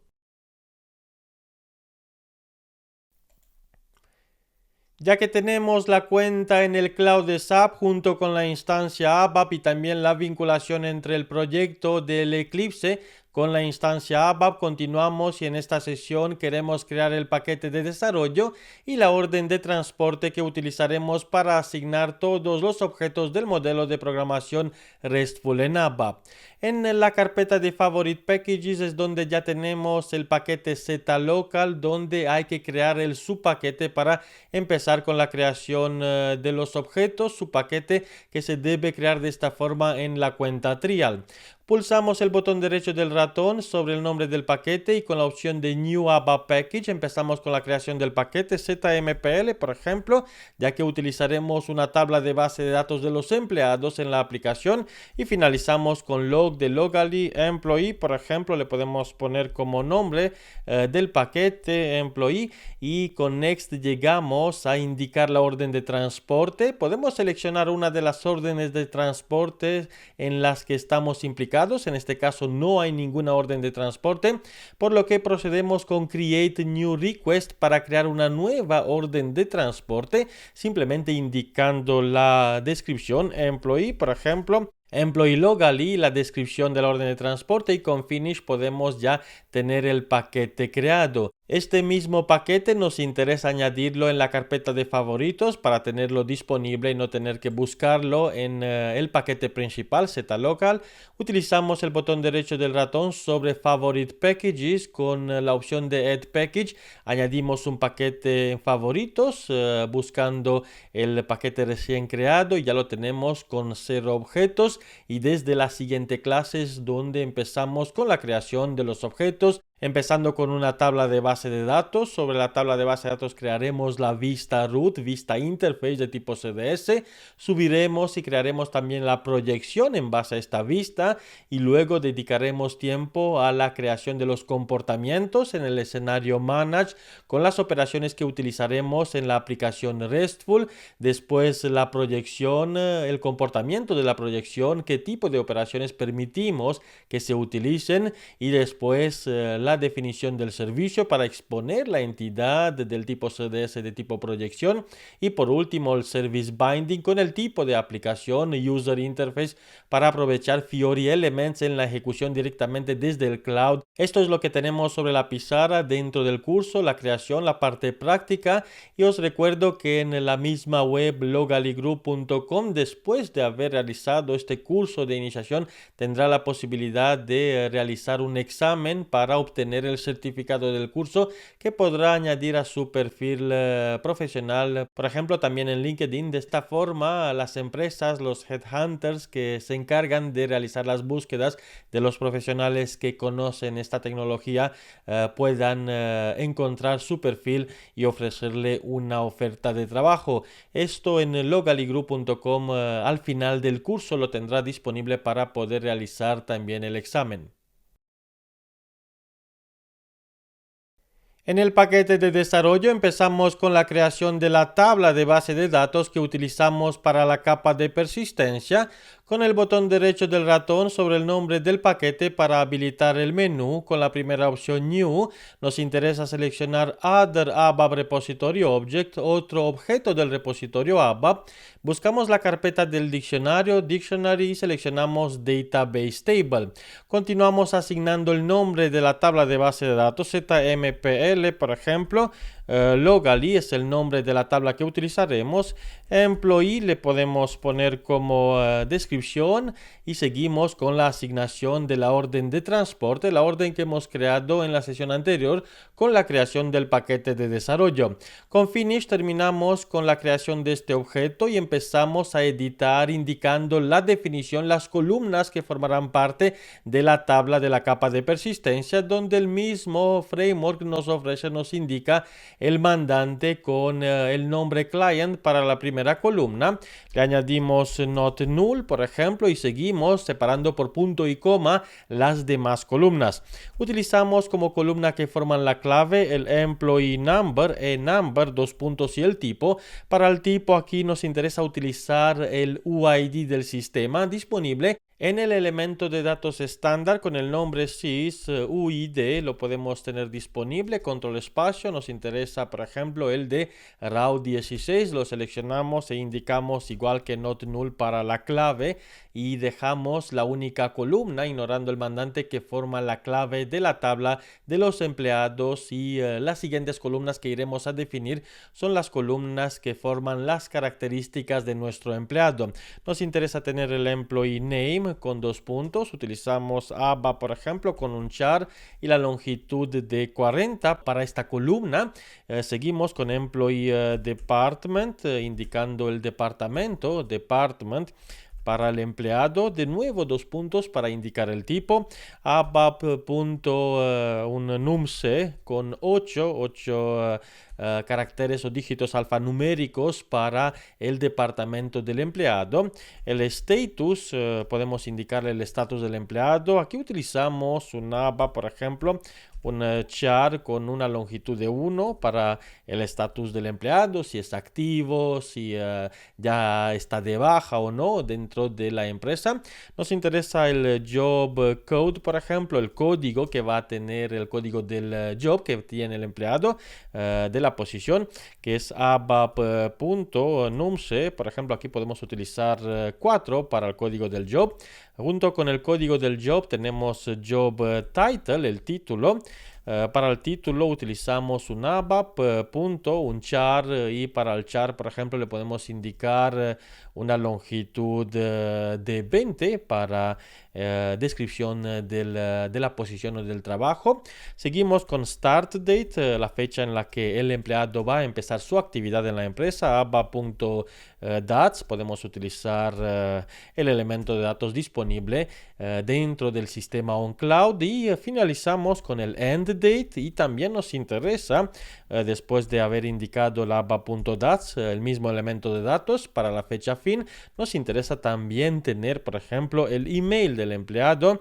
Ya que tenemos la cuenta en el cloud de SAP junto con la instancia ABAP y también la vinculación entre el proyecto del Eclipse con la instancia ABAP, continuamos y en esta sesión queremos crear el paquete de desarrollo y la orden de transporte que utilizaremos para asignar todos los objetos del modelo de programación RESTful en ABAP. En la carpeta de Favorite Packages es donde ya tenemos el paquete zlocal, donde hay que crear el subpaquete para empezar con la creación de los objetos, subpaquete que se debe crear de esta forma en la cuenta trial. Pulsamos el botón derecho del ratón sobre el nombre del paquete y con la opción de New ABAP Package empezamos con la creación del paquete ZMPL, por ejemplo, ya que utilizaremos una tabla de base de datos de los empleados en la aplicación, y finalizamos con log de locally employee, por ejemplo, le podemos poner como nombre del paquete employee, y con next llegamos a indicar la orden de transporte. Podemos seleccionar una de las órdenes de transporte en las que estamos implicados. En este caso no hay ninguna orden de transporte, por lo que procedemos con Create New Request para crear una nueva orden de transporte, simplemente indicando la descripción employee, por ejemplo, employee locally, la descripción de la orden de transporte, y con Finish podemos ya tener el paquete creado. Este mismo paquete nos interesa añadirlo en la carpeta de favoritos para tenerlo disponible y no tener que buscarlo en el paquete principal zlocal. Utilizamos el botón derecho del ratón sobre Favorite Packages con la opción de Add Package. Añadimos un paquete en favoritos buscando el paquete recién creado y ya lo tenemos con 0 objetos, y desde la siguiente clase es donde empezamos con la creación de los objetos. Empezando con una tabla de base de datos. Sobre la tabla de base de datos crearemos la vista root, vista interface de tipo CDS. Subiremos y crearemos también la proyección en base a esta vista, y luego dedicaremos tiempo a la creación de los comportamientos en el escenario Manage con las operaciones que utilizaremos en la aplicación RESTful. Después la proyección, el comportamiento de la proyección, qué tipo de operaciones permitimos que se utilicen, y después la definición del servicio para exponer la entidad del tipo CDS de tipo proyección, y por último el service binding con el tipo de aplicación user interface para aprovechar Fiori Elements en la ejecución directamente desde el cloud. Esto es lo que tenemos sobre la pizarra dentro del curso, la creación, la parte práctica, y os recuerdo que en la misma web localygroup.com, después de haber realizado este curso de iniciación, tendrá la posibilidad de realizar un examen para obtener el certificado del curso que podrá añadir a su perfil profesional, por ejemplo también en LinkedIn. De esta forma las empresas, los headhunters que se encargan de realizar las búsquedas de los profesionales que conocen esta tecnología puedan encontrar su perfil y ofrecerle una oferta de trabajo. Esto en localygroup.com al final del curso lo tendrá disponible para poder realizar también el examen. En el paquete de desarrollo empezamos con la creación de la tabla de base de datos que utilizamos para la capa de persistencia. con el botón derecho del ratón sobre el nombre del paquete para habilitar el menú. Con la primera opción New nos interesa seleccionar Other ABAP Repository Object, otro objeto del repositorio ABAP. Buscamos la carpeta del diccionario, Dictionary, y seleccionamos Database Table. Continuamos asignando el nombre de la tabla de base de datos, ZMPL, por ejemplo. Locally es el nombre de la tabla que utilizaremos. Employee le podemos poner como descripción y seguimos con la asignación de la orden de transporte, la orden que hemos creado en la sesión anterior con la creación del paquete de desarrollo. Con Finish terminamos con la creación de este objeto y empezamos a editar indicando la definición, las columnas que formarán parte de la tabla de la capa de persistencia, donde el mismo framework nos indica el mandante con el nombre client para la primera columna. Le añadimos not null, por ejemplo, y seguimos separando por punto y coma las demás columnas. Utilizamos como columna que forman la clave el employee number, number, dos puntos y el tipo. Para el tipo aquí nos interesa utilizar el UID del sistema disponible en el elemento de datos estándar con el nombre sys UID. Lo podemos tener disponible, control espacio. Nos interesa, por ejemplo, el de RAW 16. Lo seleccionamos e indicamos igual que not null para la clave y dejamos la única columna, ignorando el mandante, que forma la clave de la tabla de los empleados, y las siguientes columnas que iremos a definir son las columnas que forman las características de nuestro empleado. Nos interesa tener el employee name con dos puntos. Utilizamos ABAP, por ejemplo, con un char y la longitud de 40 para esta columna. Seguimos con employee department, indicando el departamento, department. Para el empleado, de nuevo dos puntos para indicar el tipo. ABAP punto un numC con 8 caracteres o dígitos alfanuméricos para el departamento del empleado. El status, podemos indicarle el estatus del empleado. Aquí utilizamos un ABAP, por ejemplo, un char con una longitud de 1 para el estatus del empleado, si está activo, si ya está de baja o no dentro de la empresa. Nos interesa el job code, por ejemplo, el código que va a tener, el código del job que tiene el empleado, de la posición, que es abap.numc. Por ejemplo, aquí podemos utilizar 4 para el código del job. Junto con el código del job tenemos job title, el título. Para el título utilizamos un ABAP, un char, y para el char, por ejemplo, le podemos indicar una longitud de 20 para descripción de la posición o del trabajo. Seguimos con start date, la fecha en la que el empleado va a empezar su actividad en la empresa. ABAP.dates, podemos utilizar el elemento de datos disponible dentro del sistema OnCloud, y finalizamos con el end date. Y también nos interesa, después de haber indicado el ABAP.dates, el mismo elemento de datos para la fecha fin, nos interesa también tener, por ejemplo, el email del empleado,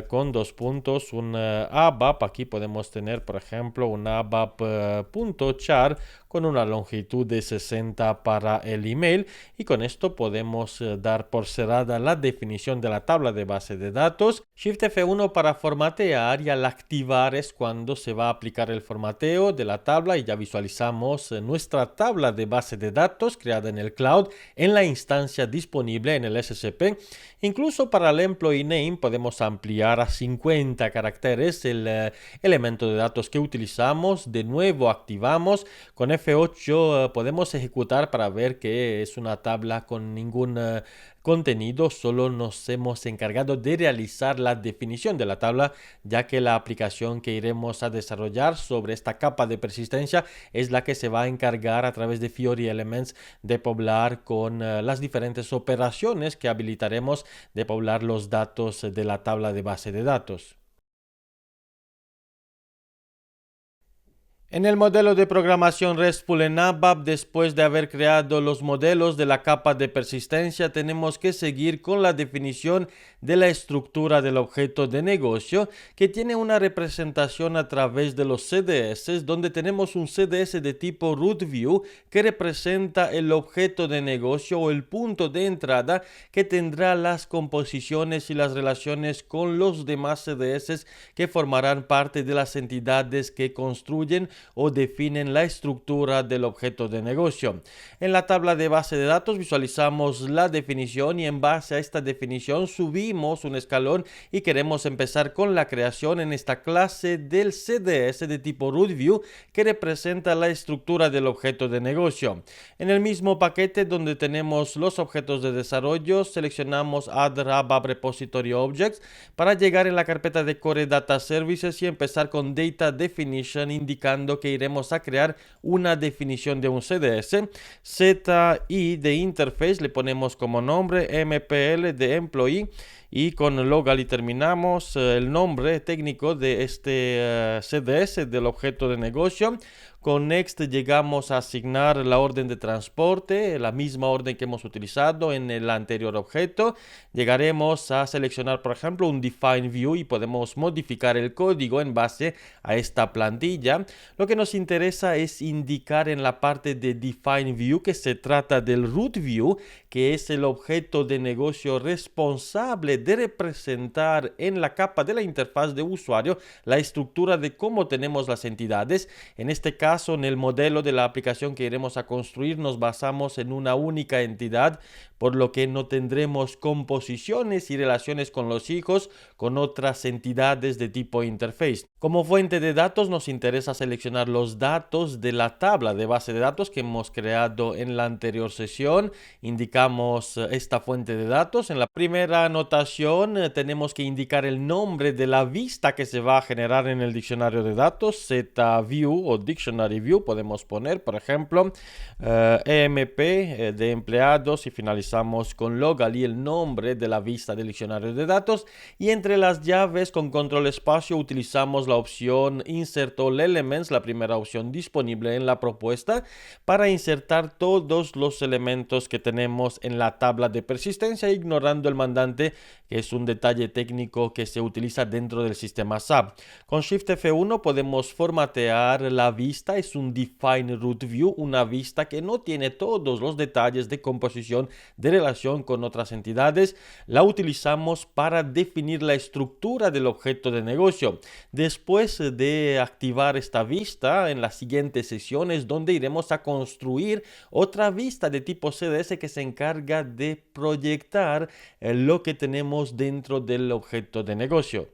con dos puntos, un ABAP. Aquí podemos tener, por ejemplo, un ABAP.char con una longitud de 60 para el email, y con esto podemos dar por cerrada la definición de la tabla de base de datos. Shift F1 para formatear, y al activar es cuando se va a aplicar el formateo de la tabla y ya visualizamos nuestra tabla de base de datos creada en el cloud en la instancia disponible en el SSP. Incluso para el employee name podemos ampliar a 50 caracteres el elemento de datos que utilizamos. De nuevo activamos. Con F8 podemos ejecutar para ver que es una tabla con ningún contenido. Solo nos hemos encargado de realizar la definición de la tabla, ya que la aplicación que iremos a desarrollar sobre esta capa de persistencia es la que se va a encargar a través de Fiori Elements de poblar con las diferentes operaciones que habilitaremos, de poblar los datos de la tabla de base de datos. En el modelo de programación RESTful en ABAP, después de haber creado los modelos de la capa de persistencia, tenemos que seguir con la definición de la estructura del objeto de negocio, que tiene una representación a través de los CDS, donde tenemos un CDS de tipo root view que representa el objeto de negocio o el punto de entrada que tendrá las composiciones y las relaciones con los demás CDS que formarán parte de las entidades que construyen o definen la estructura del objeto de negocio. En la tabla de base de datos visualizamos la definición y en base a esta definición subimos un escalón y queremos empezar con la creación en esta clase del CDS de tipo root view que representa la estructura del objeto de negocio. En el mismo paquete donde tenemos los objetos de desarrollo, seleccionamos Add ABAP Repository Objects para llegar en la carpeta de Core Data Services y empezar con Data Definition, indicando que iremos a crear una definición de un CDS. ZI de Interface le ponemos como nombre, MPL de Employee, y con logal y terminamos el nombre técnico de este CDS del objeto de negocio. Con Next llegamos a asignar la orden de transporte, la misma orden que hemos utilizado en el anterior objeto. Llegaremos a seleccionar, por ejemplo, un Define View y podemos modificar el código en base a esta plantilla. Lo que nos interesa es indicar en la parte de Define View que se trata del Root View, que es el objeto de negocio responsable de representar en la capa de la interfaz de usuario la estructura de cómo tenemos las entidades. En este caso, en el modelo de la aplicación que iremos a construir, nos basamos en una única entidad, por lo que no tendremos composiciones y relaciones con los hijos con otras entidades de tipo interface. Como fuente de datos nos interesa seleccionar los datos de la tabla de base de datos que hemos creado en la anterior sesión. Indicamos esta fuente de datos. En la primera anotación tenemos que indicar el nombre de la vista que se va a generar en el diccionario de datos, ZView o Dictionary View. Podemos poner, por ejemplo, EMP de empleados y finalizamos con logal y el nombre de la vista del diccionario de datos. Y entre las llaves con control espacio utilizamos la opción Insert All Elements, la primera opción disponible en la propuesta, para insertar todos los elementos que tenemos en la tabla de persistencia, ignorando el mandante, que es un detalle técnico que se utiliza dentro del sistema SAP. Con Shift F1 podemos formatear la vista. Es un Define Root View, una vista que no tiene todos los detalles de composición de relación con otras entidades. La utilizamos para definir la estructura del objeto de negocio. Después de activar esta vista, en las siguientes sesiones donde iremos a construir otra vista de tipo CDS que se encarga de proyectar lo que tenemos dentro del objeto de negocio.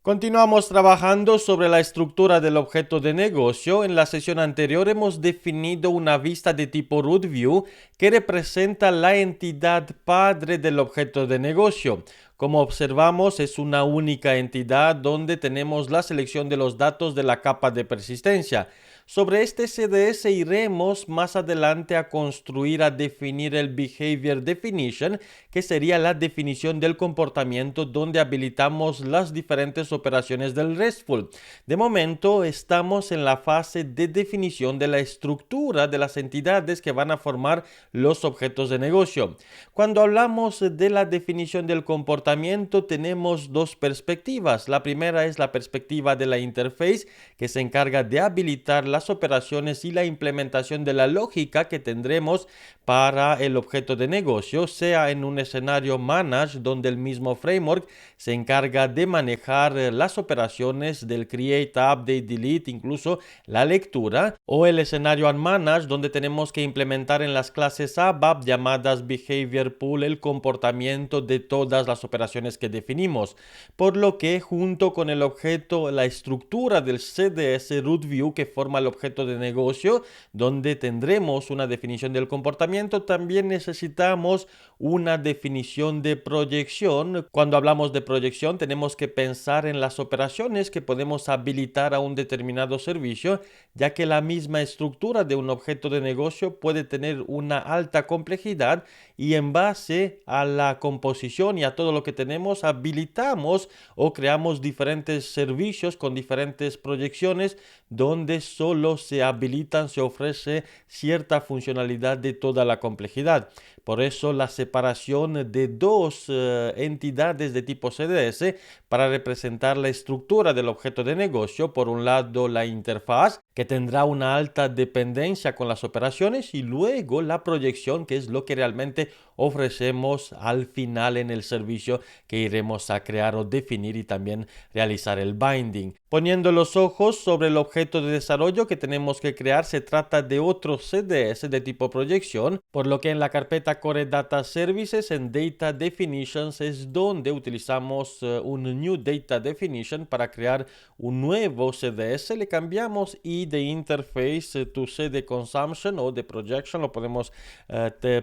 Continuamos trabajando sobre la estructura del objeto de negocio. En la sesión anterior hemos definido una vista de tipo root view que representa la entidad padre del objeto de negocio. Como observamos, es una única entidad donde tenemos la selección de los datos de la capa de persistencia. Sobre este CDS iremos más adelante a construir, a definir el Behavior Definition, que sería la definición del comportamiento donde habilitamos las diferentes operaciones del RESTful. De momento estamos en la fase de definición de la estructura de las entidades que van a formar los objetos de negocio. Cuando hablamos de la definición del comportamiento tenemos dos perspectivas. La primera es la perspectiva de la interface, que se encarga de habilitar las operaciones y la implementación de la lógica que tendremos para el objeto de negocio, sea en un escenario Manage, donde el mismo framework se encarga de manejar las operaciones del Create, Update, Delete, incluso la lectura, o el escenario Unmanaged, donde tenemos que implementar en las clases ABAP llamadas Behavior Pool el comportamiento de todas las operaciones que definimos, por lo que junto con el objeto, la estructura del CDS Root View que forma al objeto de negocio, donde tendremos una definición del comportamiento, también necesitamos una definición de proyección. Cuando hablamos de proyección, tenemos que pensar en las operaciones que podemos habilitar a un determinado servicio, ya que la misma estructura de un objeto de negocio puede tener una alta complejidad y en base a la composición y a todo lo que tenemos, habilitamos o creamos diferentes servicios con diferentes proyecciones donde solo se habilitan, se ofrece cierta funcionalidad de toda la complejidad. Por eso la separación de dos entidades de tipo CDS para representar la estructura del objeto de negocio. Por un lado, la interfaz, que tendrá una alta dependencia con las operaciones, y luego la proyección, que es lo que realmente ofrecemos al final en el servicio que iremos a crear o definir y también realizar el binding. Poniendo los ojos sobre el objeto de desarrollo que tenemos que crear, se trata de otro CDS de tipo proyección, por lo que en la carpeta Core Data Services en Data Definitions es donde utilizamos un New Data Definition para crear un nuevo CDS. Le cambiamos I de Interface to C de Consumption o de Projection, lo podemos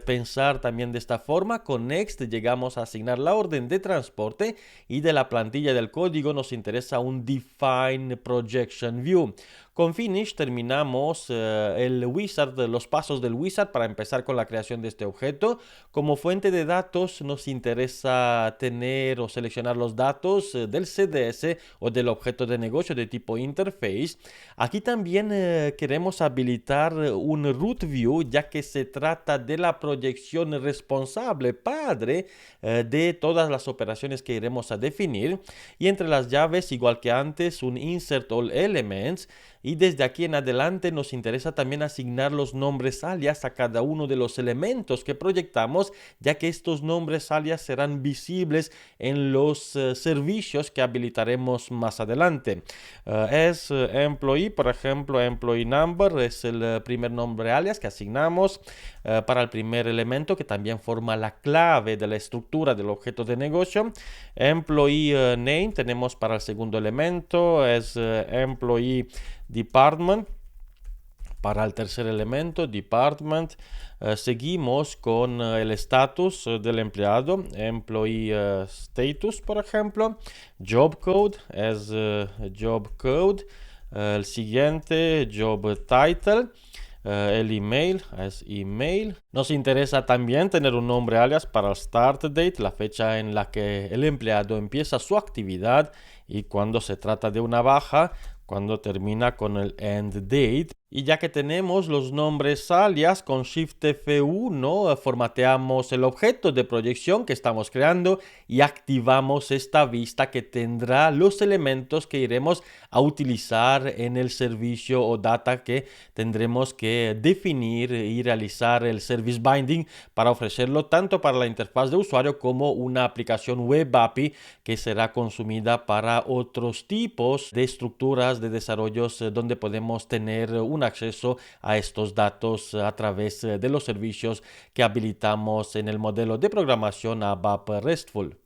pensar también de esta forma. Con Next llegamos a asignar la orden de transporte y de la plantilla del código nos interesa un Define Projection View. Con Finish terminamos el wizard, los pasos del wizard para empezar con la creación de este objeto. Como fuente de datos nos interesa tener o seleccionar los datos del CDS o del objeto de negocio de tipo interface. Aquí también queremos habilitar un root view, ya que se trata de la proyección responsable, padre de todas las operaciones que iremos a definir. Y entre las llaves, igual que antes, un insert all elements. Y desde aquí en adelante nos interesa también asignar los nombres alias a cada uno de los elementos que proyectamos, ya que estos nombres alias serán visibles en los servicios que habilitaremos más adelante. Es employee, por ejemplo, employee number es el primer nombre alias que asignamos para el primer elemento, que también forma la clave de la estructura del objeto de negocio. Employee name tenemos para el segundo elemento, es employee department. Para el tercer elemento, department, seguimos con el estatus del empleado, employee status, por ejemplo. Job code es job code. El siguiente, job title. El email es email. Nos interesa también tener un nombre alias para el start date, la fecha en la que el empleado empieza su actividad, y cuando se trata de una baja, cuando termina con el end date. Y ya que tenemos los nombres alias, con Shift F1 formateamos el objeto de proyección que estamos creando y activamos esta vista que tendrá los elementos que iremos a utilizar en el servicio o data que tendremos que definir y realizar el service binding para ofrecerlo tanto para la interfaz de usuario como una aplicación web API que será consumida para otros tipos de estructuras de desarrollos donde podemos tener un acceso a estos datos a través de los servicios que habilitamos en el modelo de programación ABAP RESTful.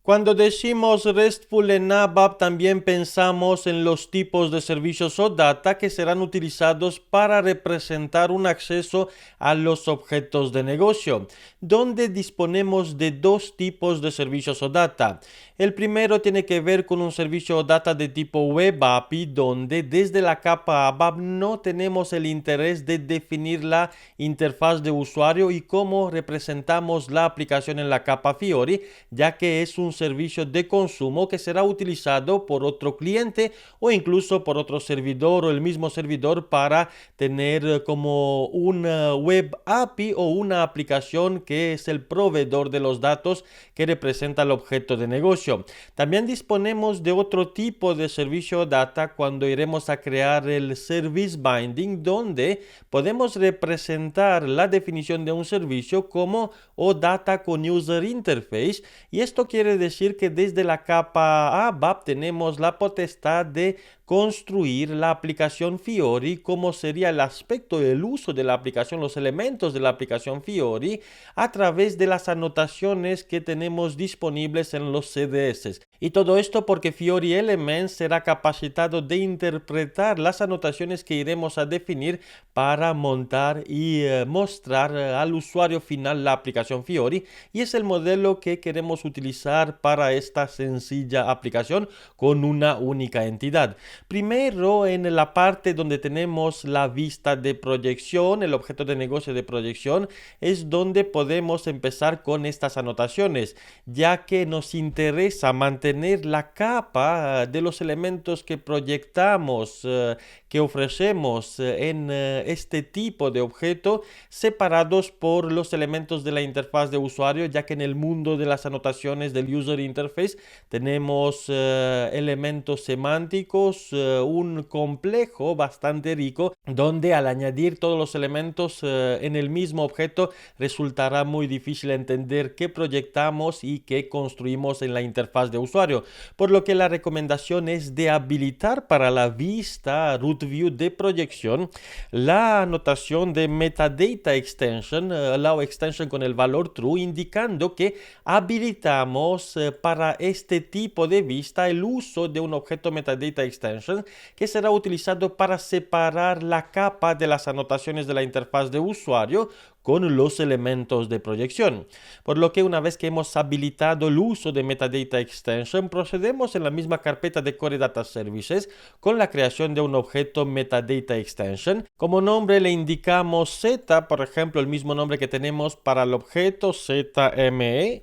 Cuando decimos RESTful en ABAP, también pensamos en los tipos de servicios o data que serán utilizados para representar un acceso a los objetos de negocio, donde disponemos de dos tipos de servicios o data. El primero tiene que ver con un servicio o data de tipo Web API, donde desde la capa ABAP no tenemos el interés de definir la interfaz de usuario y cómo representamos la aplicación en la capa Fiori, ya que es un servicio de consumo que será utilizado por otro cliente o incluso por otro servidor o el mismo servidor para tener como una web API o una aplicación que es el proveedor de los datos que representa el objeto de negocio. También disponemos de otro tipo de servicio o data cuando iremos a crear el service binding, donde podemos representar la definición de un servicio como o data con user interface, y esto quiere decir que desde la capa ABAP tenemos la potestad de construir la aplicación Fiori, cómo sería el aspecto, el uso de la aplicación, los elementos de la aplicación Fiori a través de las anotaciones que tenemos disponibles en los CDS. Y todo esto porque Fiori Elements será capacitado de interpretar las anotaciones que iremos a definir para montar y mostrar al usuario final la aplicación Fiori, y es el modelo que queremos utilizar para esta sencilla aplicación con una única entidad. Primero, en la parte donde tenemos la vista de proyección, el objeto de negocio de proyección, es donde podemos empezar con estas anotaciones, ya que nos interesa mantener la capa de los elementos que proyectamos, que ofrecemos en este tipo de objeto, separados por los elementos de la interfaz de usuario, ya que en el mundo de las anotaciones del User Interface tenemos elementos semánticos, un complejo bastante rico, donde al añadir todos los elementos en el mismo objeto resultará muy difícil entender qué proyectamos y qué construimos en la interfaz de usuario, por lo que la recomendación es de habilitar para la vista Root View de proyección la anotación de Metadata Extension, la extension con el valor true, indicando que habilitamos para este tipo de vista el uso de un objeto Metadata Extension que será utilizado para separar la capa de las anotaciones de la interfaz de usuario con los elementos de proyección. Por lo que una vez que hemos habilitado el uso de Metadata Extension, procedemos en la misma carpeta de Core Data Services con la creación de un objeto Metadata Extension. Como nombre le indicamos Z, por ejemplo, el mismo nombre que tenemos para el objeto ZME,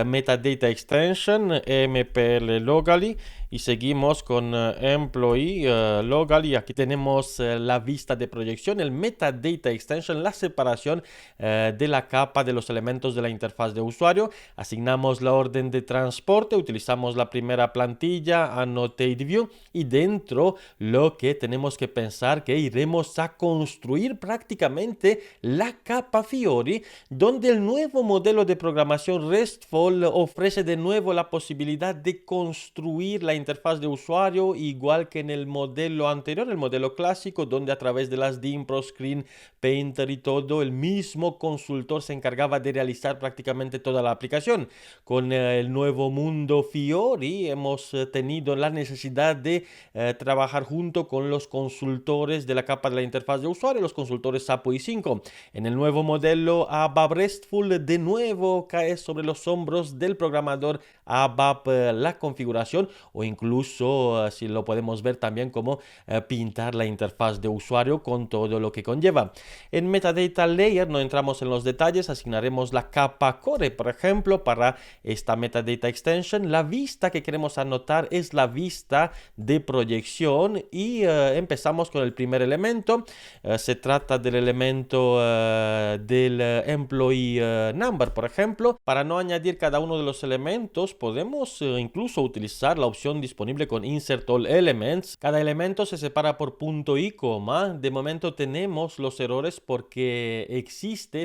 Metadata Extension, MPL Locally, y seguimos con Employee Locally. Aquí tenemos la vista de proyección, el Metadata Extension, la separación de la capa de los elementos de la interfaz de usuario. Asignamos la orden de transporte, utilizamos la primera plantilla, Annotate View, y dentro lo que tenemos que pensar que iremos a construir prácticamente la capa Fiori, donde el nuevo modelo de programación RESTful ofrece de nuevo la posibilidad de construir la interfaz de usuario igual que en el modelo anterior, el modelo clásico, donde a través de las DIM, ProScreen, Painter y todo, el mismo consultor se encargaba de realizar prácticamente toda la aplicación. Con el nuevo mundo Fiori hemos tenido la necesidad de trabajar junto con los consultores de la capa de la interfaz de usuario, los consultores SAPO y 5. En el nuevo modelo ABAP RESTful de nuevo cae sobre los hombros del programador ABAP la configuración, o incluso si lo podemos ver también como pintar la interfaz de usuario con todo lo que conlleva. En Metadata Layer no entramos en los detalles, asignaremos la capa Core, por ejemplo, para esta Metadata Extension. La vista que queremos anotar es la vista de proyección y empezamos con el primer elemento. Se trata del elemento del Employee Number, por ejemplo. Para no añadir cada uno de los elementos, podemos incluso utilizar la opción disponible con Insert All Elements. Cada elemento se separa por punto y coma. De momento tenemos los errores porque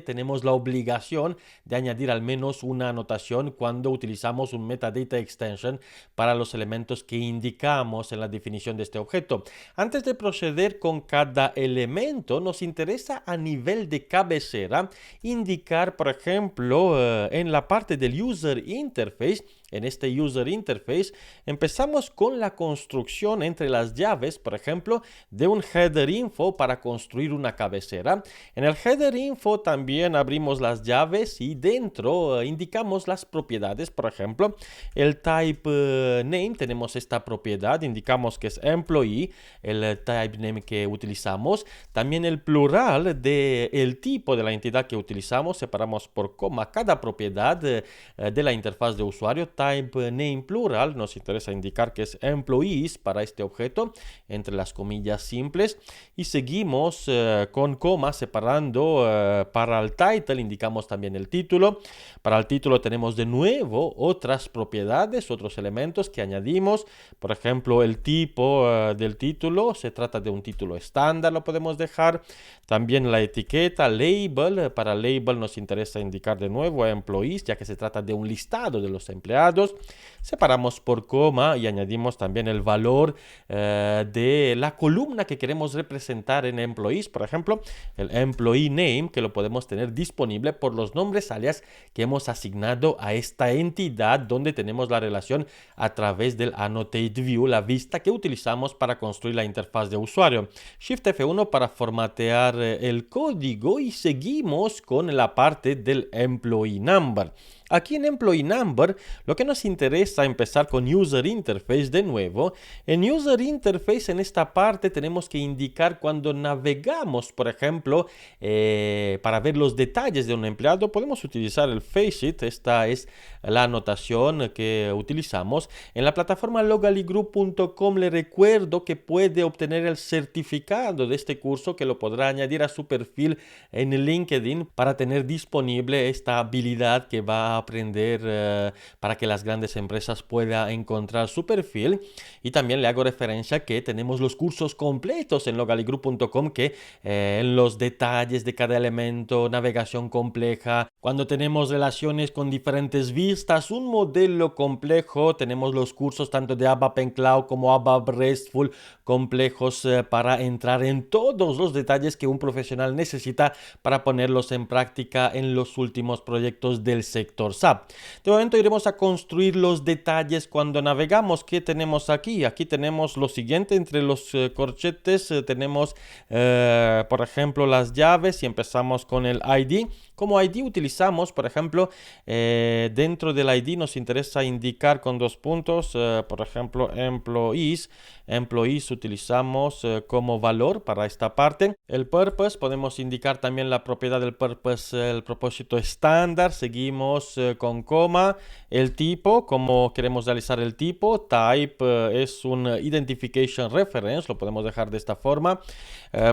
tenemos la obligación de añadir al menos una anotación cuando utilizamos un Metadata Extension para los elementos que indicamos en la definición de este objeto. Antes de proceder con cada elemento, nos interesa a nivel de cabecera indicar, por ejemplo, en la parte del User Interface. En este User Interface empezamos con la construcción entre las llaves, por ejemplo, de un Header Info para construir una cabecera. En el Header Info también abrimos las llaves y dentro indicamos las propiedades, por ejemplo, el Type Name, tenemos esta propiedad, indicamos que es Employee, el Type Name que utilizamos. También el plural del tipo de la entidad que utilizamos, separamos por coma cada propiedad de la interfaz de usuario. Type Name plural, nos interesa indicar que es Employees para este objeto, entre las comillas simples, y seguimos con coma separando para el title, indicamos también el título. Para el título tenemos de nuevo otras propiedades, otros elementos que añadimos, por ejemplo el tipo del título, se trata de un título estándar, lo podemos dejar. También la etiqueta, label, para label nos interesa indicar de nuevo Employees, ya que se trata de un listado de los empleados. empleados. Separamos por coma y añadimos también el valor de la columna que queremos representar en employees, por ejemplo, el employee name, que lo podemos tener disponible por los nombres alias que hemos asignado a esta entidad donde tenemos la relación a través del Annotate View, la vista que utilizamos para construir la interfaz de usuario. Shift F1 para formatear el código y seguimos con la parte del Employee Number. Aquí en Employee Number lo que nos interesa empezar con User Interface de nuevo. En User Interface en esta parte tenemos que indicar cuando navegamos, por ejemplo, para ver los detalles de un empleado podemos utilizar el Faceit. Esta es la anotación que utilizamos. En la plataforma logaligroup.com le recuerdo que puede obtener el certificado de este curso que lo podrá añadir a su perfil en LinkedIn para tener disponible esta habilidad que va a aprender para que las grandes empresas puedan encontrar su perfil. Y también le hago referencia que tenemos los cursos completos en logaligroup.com que en los detalles de cada elemento, navegación compleja, cuando tenemos relaciones con diferentes vistas, un modelo complejo, tenemos los cursos tanto de ABAP en Cloud como ABAP RESTful complejos para entrar en todos los detalles que un profesional necesita para ponerlos en práctica en los últimos proyectos del sector SAP. De momento iremos a construir los detalles cuando navegamos. ¿Qué tenemos aquí? Aquí tenemos lo siguiente, entre los corchetes tenemos por ejemplo las llaves y empezamos con el ID. Como ID utilizamos, por ejemplo, dentro del ID nos interesa indicar con dos puntos, por ejemplo, employees. Employees utilizamos como valor para esta parte. El purpose, podemos indicar también la propiedad del purpose, el propósito estándar. Seguimos con coma. El tipo, como queremos realizar el tipo. Type es un identification reference, lo podemos dejar de esta forma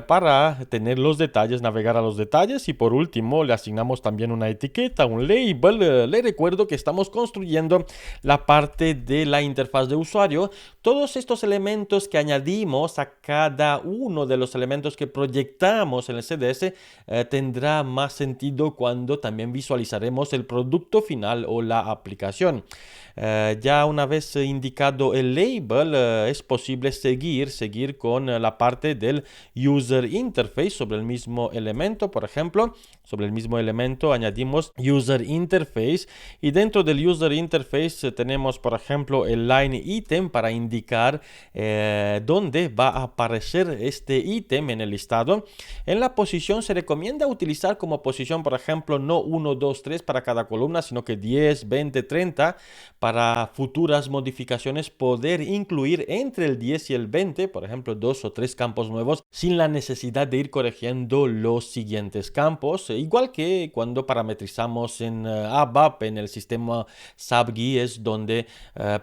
para tener los detalles, navegar a los detalles. Y por último, le asignamos también una etiqueta, un label. Le recuerdo que estamos construyendo la parte de la interfaz de usuario. Todos estos elementos que añadimos a cada uno de los elementos que proyectamos en el CDS tendrá más sentido cuando también visualizaremos el producto final o la aplicación. Ya una vez indicado el label, es posible seguir con la parte del User Interface sobre el mismo elemento. Por ejemplo, sobre el mismo elemento añadimos User Interface y dentro del User Interface tenemos, por ejemplo, el Line Item para indicar dónde va a aparecer este ítem en el listado. En la posición se recomienda utilizar como posición, por ejemplo, no 1, 2, 3 para cada columna, sino que 10, 20, 30 para futuras modificaciones poder incluir entre el 10 y el 20, por ejemplo, 2 o 3 campos nuevos sin la necesidad de ir corrigiendo los siguientes campos. Igual que cuando parametrizamos en ABAP, en el sistema SAP GUI es donde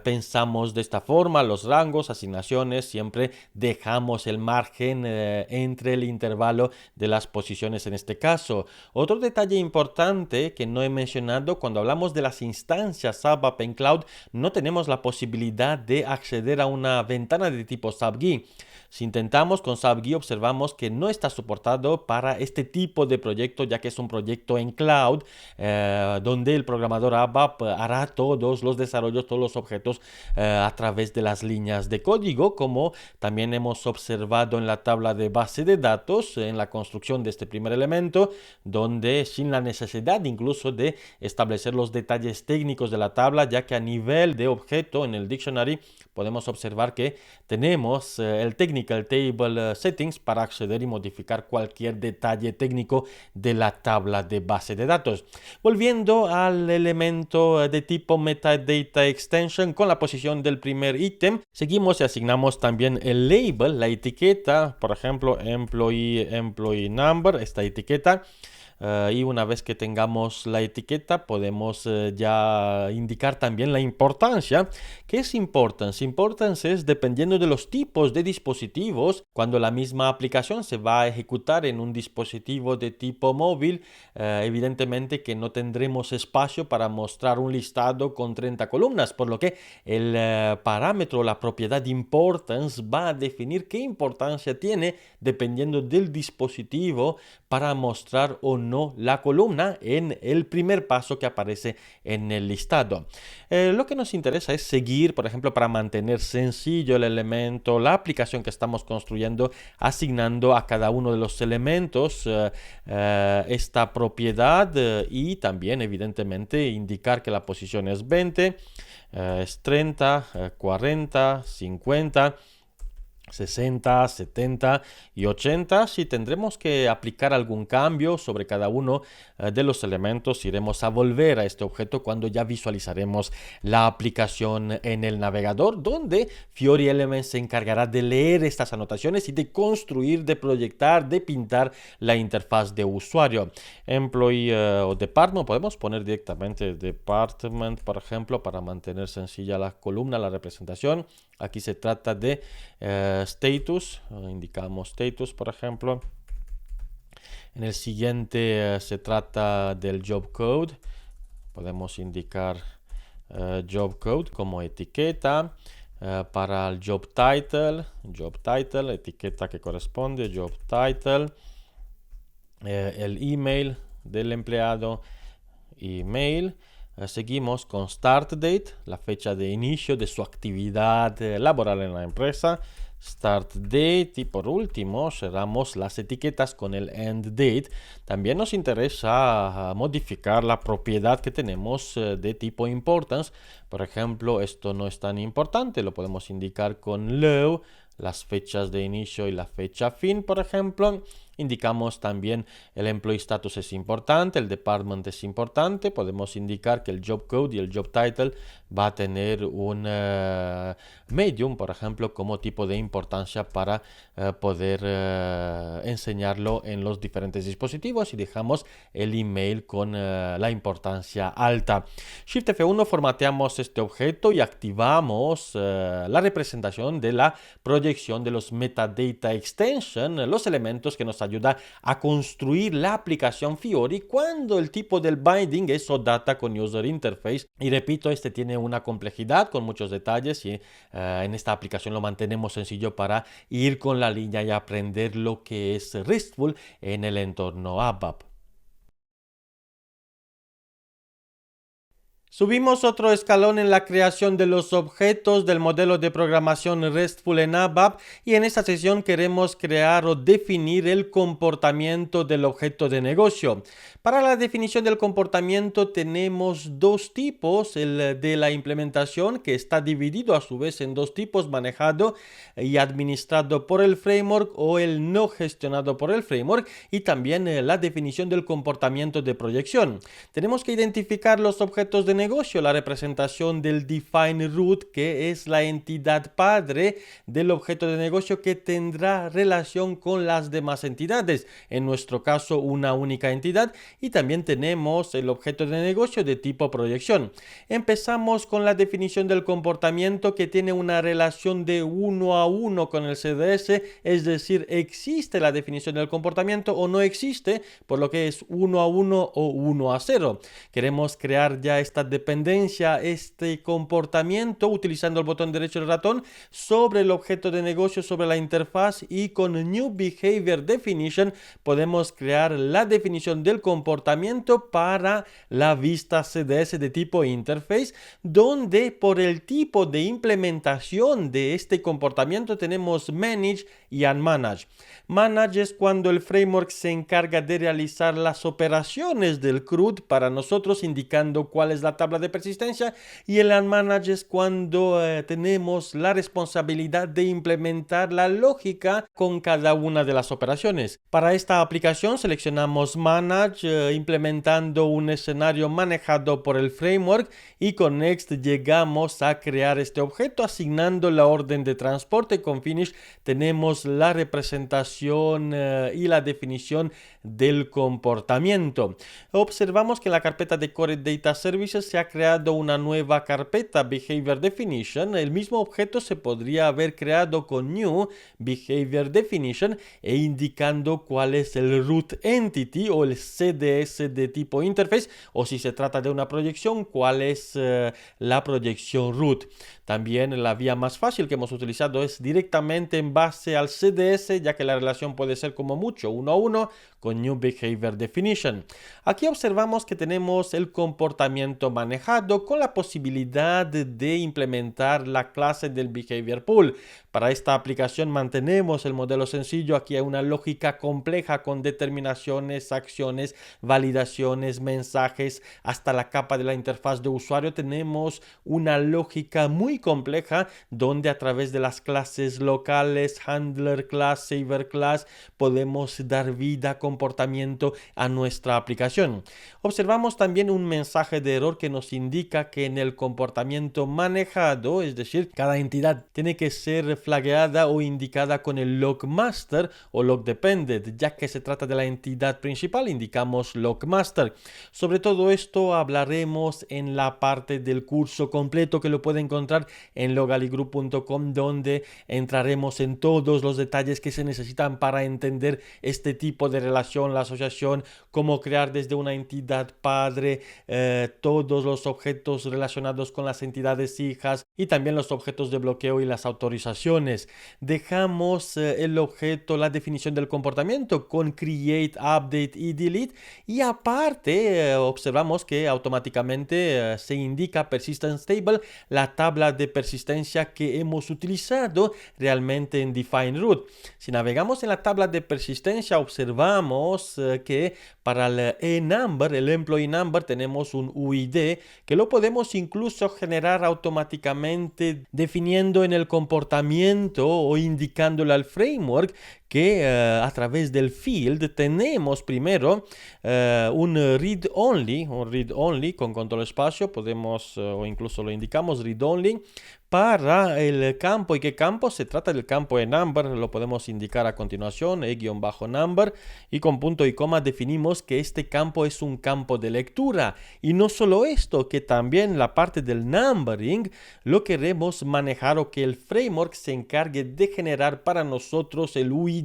pensamos de esta forma, los rangos, asignaciones, siempre dejamos el margen entre el intervalo de las posiciones en este caso. Otro detalle importante que no he mencionado, cuando hablamos de las instancias ABAP en Cloud, no tenemos la posibilidad de acceder a una ventana de tipo SAP GUI. Si intentamos con SAP GUI observamos que no está soportado para este tipo de proyecto, ya que es un proyecto en cloud donde el programador ABAP hará todos los desarrollos, todos los objetos a través de las líneas de código, como también hemos observado en la tabla de base de datos en la construcción de este primer elemento, donde sin la necesidad incluso de establecer los detalles técnicos de la tabla, ya que a nivel de objeto en el dictionary podemos observar que tenemos el Technical Table Settings para acceder y modificar cualquier detalle técnico de la tabla de base de datos. Volviendo al elemento de tipo Metadata Extension con la posición del primer ítem, seguimos y asignamos también el label, la etiqueta, por ejemplo, Employee Number, esta etiqueta. Y una vez que tengamos la etiqueta podemos ya indicar también la importancia. ¿Qué es importance? Importance es dependiendo de los tipos de dispositivos dispositivos. Cuando la misma aplicación se va a ejecutar en un dispositivo de tipo móvil, evidentemente que no tendremos espacio para mostrar un listado con 30 columnas, por lo que el parámetro, la propiedad importance, va a definir qué importancia tiene dependiendo del dispositivo para mostrar o no la columna en el primer paso que aparece en el listado. Lo que nos interesa es seguir, por ejemplo, para mantener sencillo el elemento, la aplicación que estamos construyendo, asignando a cada uno de los elementos esta propiedad y también, evidentemente, indicar que la posición es 20, es 30, 40, 50... 60, 70 y 80. Si tendremos que aplicar algún cambio sobre cada uno de los elementos, iremos a volver a este objeto cuando ya visualizaremos la aplicación en el navegador, donde Fiori Elements se encargará de leer estas anotaciones y de construir, de proyectar, de pintar la interfaz de usuario. Employee o Department, podemos poner directamente Department, por ejemplo, para mantener sencilla la columna, la representación. Aquí se trata de status, indicamos status, por ejemplo. En el siguiente se trata del job code. Podemos indicar job code como etiqueta. Para el job title, etiqueta que corresponde, job title. El email del empleado, email. Seguimos con start date, la fecha de inicio de su actividad laboral en la empresa. Start date y por último cerramos las etiquetas con el end date. También nos interesa modificar la propiedad que tenemos de tipo importance. Por ejemplo, esto no es tan importante, lo podemos indicar con low, las fechas de inicio y la fecha fin, por ejemplo. Indicamos también el employee status es importante, el department es importante. Podemos indicar que el job code y el job title va a tener un medium, por ejemplo, como tipo de importancia para poder enseñarlo en los diferentes dispositivos, y dejamos el email con la importancia alta. Shift F1 formateamos este objeto y activamos la representación de la proyección de los metadata extension, los elementos que nos ayuda a construir la aplicación Fiori cuando el tipo del binding es OData con User Interface. Y repito, este tiene una complejidad con muchos detalles y en esta aplicación lo mantenemos sencillo para ir con la línea y aprender lo que es RESTful en el entorno ABAP. Subimos otro escalón en la creación de los objetos del modelo de programación RESTful en ABAP, y en esta sesión queremos crear o definir el comportamiento del objeto de negocio. Para la definición del comportamiento tenemos dos tipos: el de la implementación, que está dividido a su vez en dos tipos, manejado y administrado por el framework, o el no gestionado por el framework, y también la definición del comportamiento de proyección. Tenemos que identificar los objetos de negocio, la representación del define root, que es la entidad padre del objeto de negocio que tendrá relación con las demás entidades, en nuestro caso una única entidad, y también tenemos el objeto de negocio de tipo proyección. Empezamos con la definición del comportamiento, que tiene una relación de 1 a 1 con el CDS, es decir, existe la definición del comportamiento o no existe, por lo que es 1 a 1 o 1 a 0. Queremos crear ya esta dependencia, este comportamiento, utilizando el botón derecho del ratón sobre el objeto de negocio, sobre la interfaz, y con New Behavior Definition podemos crear la definición del comportamiento para la vista CDS de tipo Interface, donde por el tipo de implementación de este comportamiento tenemos Manage y Unmanage. Manage es cuando el framework se encarga de realizar las operaciones del CRUD para nosotros, indicando cuál es la tabla de persistencia, y el Unmanage es cuando tenemos la responsabilidad de implementar la lógica con cada una de las operaciones. Para esta aplicación seleccionamos Manage, implementando un escenario manejado por el framework, y con Next llegamos a crear este objeto asignando la orden de transporte. Con Finish tenemos la representación y la definición del comportamiento. Observamos que en la carpeta de Core Data Services se ha creado una nueva carpeta Behavior Definition, el mismo objeto se podría haber creado con New Behavior Definition e indicando cuál es el root entity o el CDS de tipo interface, o si se trata de una proyección, cuál es la proyección root. También la vía más fácil que hemos utilizado es directamente en base al CDS, ya que la relación puede ser como mucho 1 a 1 con New Behavior Definition. Aquí observamos que tenemos el comportamiento manejado con la posibilidad de implementar la clase del Behavior Pool. Para esta aplicación mantenemos el modelo sencillo. Aquí hay una lógica compleja con determinaciones, acciones, validaciones, mensajes, hasta la capa de la interfaz de usuario. Tenemos una lógica muy compleja donde a través de las clases locales, handler class, saver class, podemos dar vida, comportamiento a nuestra aplicación. Observamos también un mensaje de error que nos indica que en el comportamiento manejado, es decir, cada entidad tiene que ser flagueada o indicada con el log master o log dependent, ya que se trata de la entidad principal, indicamos log master. Sobre todo esto hablaremos en la parte del curso completo que lo puede encontrar en logaligroup.com, donde entraremos en todos los detalles que se necesitan para entender este tipo de relación, la asociación, cómo crear desde una entidad padre todos los objetos relacionados con las entidades hijas y también los objetos de bloqueo y las autorizaciones. Dejamos el objeto, la definición del comportamiento con create, update y delete, y aparte observamos que automáticamente se indica persistent stable, la tabla de persistencia que hemos utilizado realmente en define root. Si navegamos en la tabla de persistencia observamos que para el enumber, el employee number, tenemos un UID que lo podemos incluso generar automáticamente definiendo en el comportamiento o indicándole al framework que a través del field tenemos primero un read only con control espacio, podemos o incluso lo indicamos read only para el campo. ¿Y qué campo? Se trata del campo enumber, lo podemos indicar a continuación, e-number, y con punto y coma definimos que este campo es un campo de lectura. Y no solo esto, que también la parte del numbering lo queremos manejar o que el framework se encargue de generar para nosotros el UID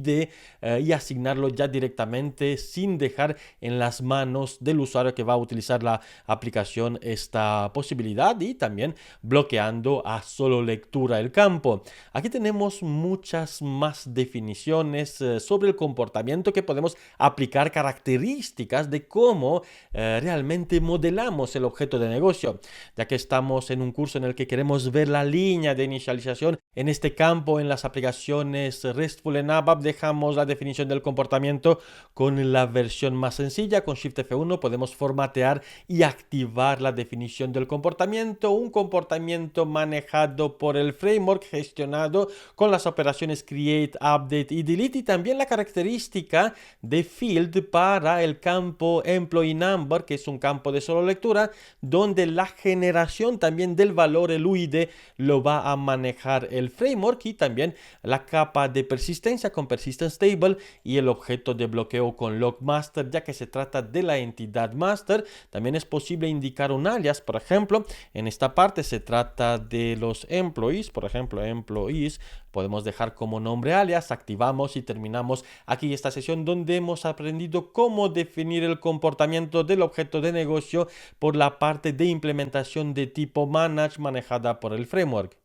y asignarlo ya directamente sin dejar en las manos del usuario que va a utilizar la aplicación esta posibilidad, y también bloqueando a solo lectura el campo. Aquí tenemos muchas más definiciones sobre el comportamiento que podemos aplicar, características de cómo realmente modelamos el objeto de negocio. Ya que estamos en un curso en el que queremos ver la línea de inicialización en este campo, en las aplicaciones RESTful en ABAP, dejamos la definición del comportamiento con la versión más sencilla. Con Shift F1 podemos formatear y activar la definición del comportamiento, un comportamiento manejado por el framework, gestionado con las operaciones create, update y delete, y también la característica de field para el campo employee number, que es un campo de solo lectura, donde la generación también del valor, el UID, lo va a manejar el framework, y también la capa de persistencia con persistent stable y el objeto de bloqueo con log master, ya que se trata de la entidad master. También es posible indicar un alias, por ejemplo, en esta parte se trata de los employees, por ejemplo, employees, podemos dejar como nombre alias, activamos y terminamos aquí esta sesión donde hemos aprendido cómo definir el comportamiento del objeto de negocio por la parte de implementación de tipo manage manejada por el framework.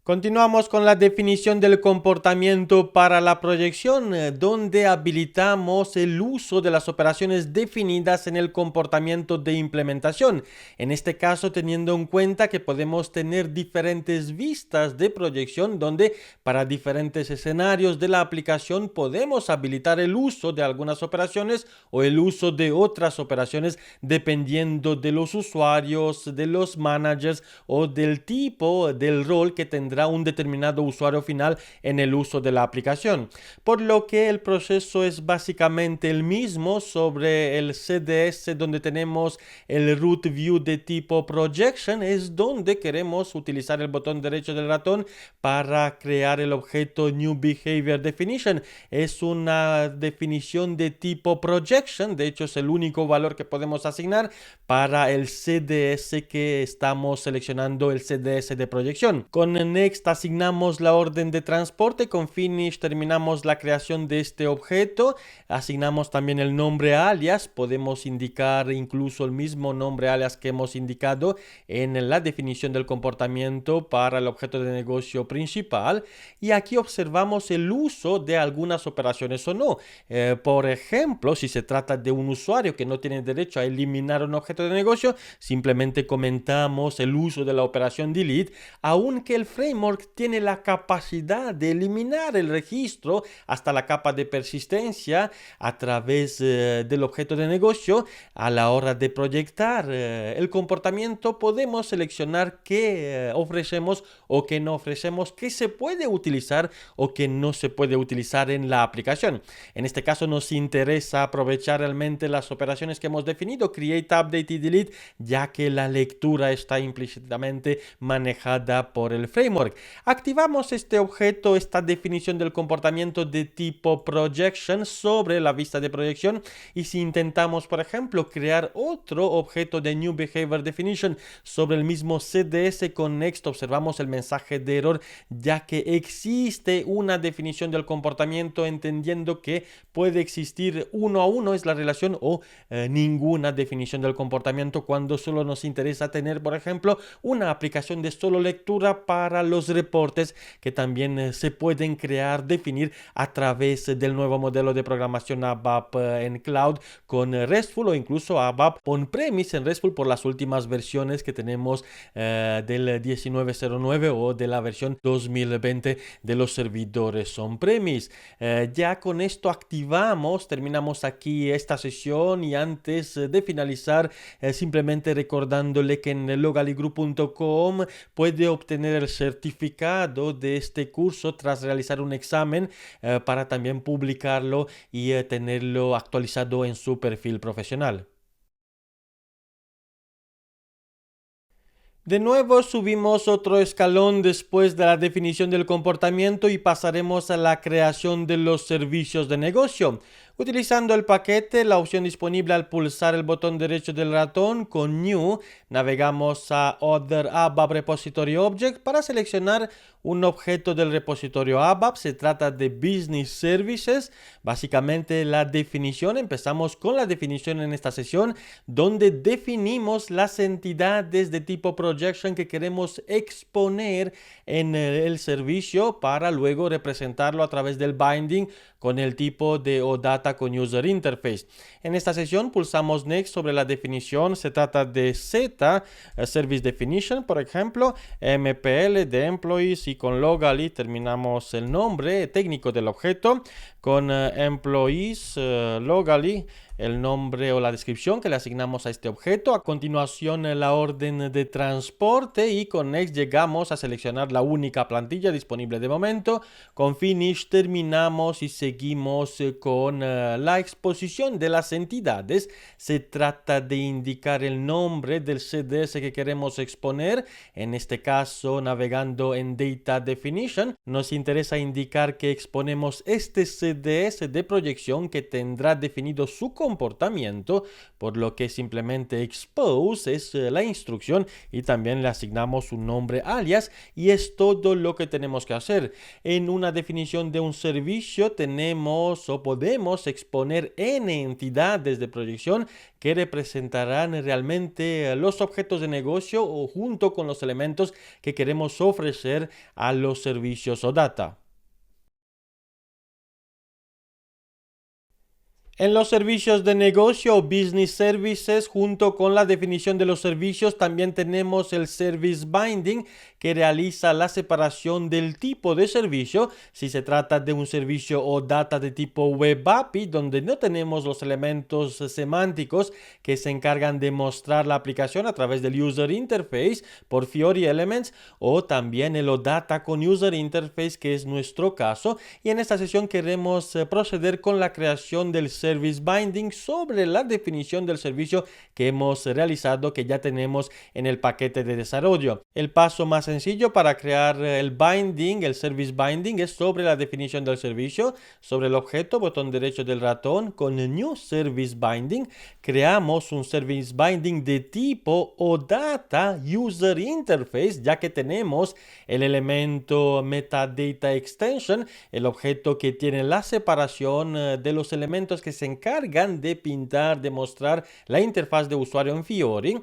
Continuamos con la definición del comportamiento para la proyección, donde habilitamos el uso de las operaciones definidas en el comportamiento de implementación. En este caso, teniendo en cuenta que podemos tener diferentes vistas de proyección, donde para diferentes escenarios de la aplicación podemos habilitar el uso de algunas operaciones o el uso de otras operaciones dependiendo de los usuarios, de los managers o del tipo del rol que tendrá tendrá un determinado usuario final en el uso de la aplicación. Por lo que el proceso es básicamente el mismo sobre el CDS, donde tenemos el root view de tipo projection, es donde queremos utilizar el botón derecho del ratón para crear el objeto new behavior definition. Es una definición de tipo projection, de hecho es el único valor que podemos asignar para el CDS que estamos seleccionando, el CDS de proyección. Con next asignamos la orden de transporte, con finish terminamos la creación de este objeto, asignamos también el nombre alias, podemos indicar incluso el mismo nombre alias que hemos indicado en la definición del comportamiento para el objeto de negocio principal, y aquí observamos el uso de algunas operaciones o no. Por ejemplo, si se trata de un usuario que no tiene derecho a eliminar un objeto de negocio, simplemente comentamos el uso de la operación delete, aunque el framework tiene la capacidad de eliminar el registro hasta la capa de persistencia a través del objeto de negocio. A la hora de proyectar el comportamiento podemos seleccionar qué ofrecemos o qué no ofrecemos, qué se puede utilizar o qué no se puede utilizar en la aplicación. En este caso nos interesa aprovechar realmente las operaciones que hemos definido, create, update y delete, ya que la lectura está implícitamente manejada por el framework. Activamos este objeto, esta definición del comportamiento de tipo projection sobre la vista de proyección, y si intentamos, por ejemplo, crear otro objeto de new behavior definition sobre el mismo CDS con next, observamos el mensaje de error, ya que existe una definición del comportamiento, entendiendo que puede existir uno a uno es la relación o ninguna definición del comportamiento cuando solo nos interesa tener, por ejemplo, una aplicación de solo lectura para los reportes que también se pueden crear, definir a través del nuevo modelo de programación ABAP en cloud con RESTful, o incluso ABAP on-premise en RESTful por las últimas versiones que tenemos del 1909 o de la versión 2020 de los servidores on-premise. Ya con esto terminamos aquí esta sesión, y antes de finalizar, simplemente recordándole que en logalygroup.com puede obtener el certificado de este curso tras realizar un examen para también publicarlo y tenerlo actualizado en su perfil profesional. De nuevo subimos otro escalón después de la definición del comportamiento y pasaremos a la creación de los servicios de negocio. Utilizando el paquete, la opción disponible al pulsar el botón derecho del ratón con New, navegamos a Other ABAP Repository Object para seleccionar un objeto del repositorio ABAP. Se trata de Business Services. Básicamente la definición, empezamos con la definición en esta sesión, donde definimos las entidades de tipo projection que queremos exponer en el servicio para luego representarlo a través del binding con el tipo de OData con User Interface. En esta sesión pulsamos Next sobre la definición. Se trata de Z, Service Definition, por ejemplo, MPL de Employees, y con Logaly terminamos el nombre técnico del objeto. Con Employees, Logaly, el nombre o la descripción que le asignamos a este objeto. A continuación, la orden de transporte, y con Next llegamos a seleccionar la única plantilla disponible de momento. Con Finish terminamos y seguimos con la exposición de las entidades. Se trata de indicar el nombre del CDS que queremos exponer. En este caso, navegando en Data Definition, nos interesa indicar que exponemos este CDS de proyección que tendrá definido su comportamiento, por lo que simplemente expose es la instrucción y también le asignamos un nombre alias, y es todo lo que tenemos que hacer. En una definición de un servicio tenemos o podemos exponer n entidades de proyección que representarán realmente los objetos de negocio o junto con los elementos que queremos ofrecer a los servicios o data. En los servicios de negocio o business services, junto con la definición de los servicios, también tenemos el service binding, que realiza la separación del tipo de servicio. Si se trata de un servicio o data de tipo web API, donde no tenemos los elementos semánticos que se encargan de mostrar la aplicación a través del user interface por Fiori Elements, o también el OData con user interface, que es nuestro caso. Y en esta sesión queremos proceder con la creación del service binding sobre la definición del servicio que hemos realizado, que ya tenemos en el paquete de desarrollo. El paso más sencillo para crear el binding, el service binding, es sobre la definición del servicio, sobre el objeto, botón derecho del ratón, con New Service Binding, creamos un service binding de tipo OData User Interface, ya que tenemos el elemento Metadata Extension, el objeto que tiene la separación de los elementos que se encargan de pintar, de mostrar la interfaz de usuario en Fiori,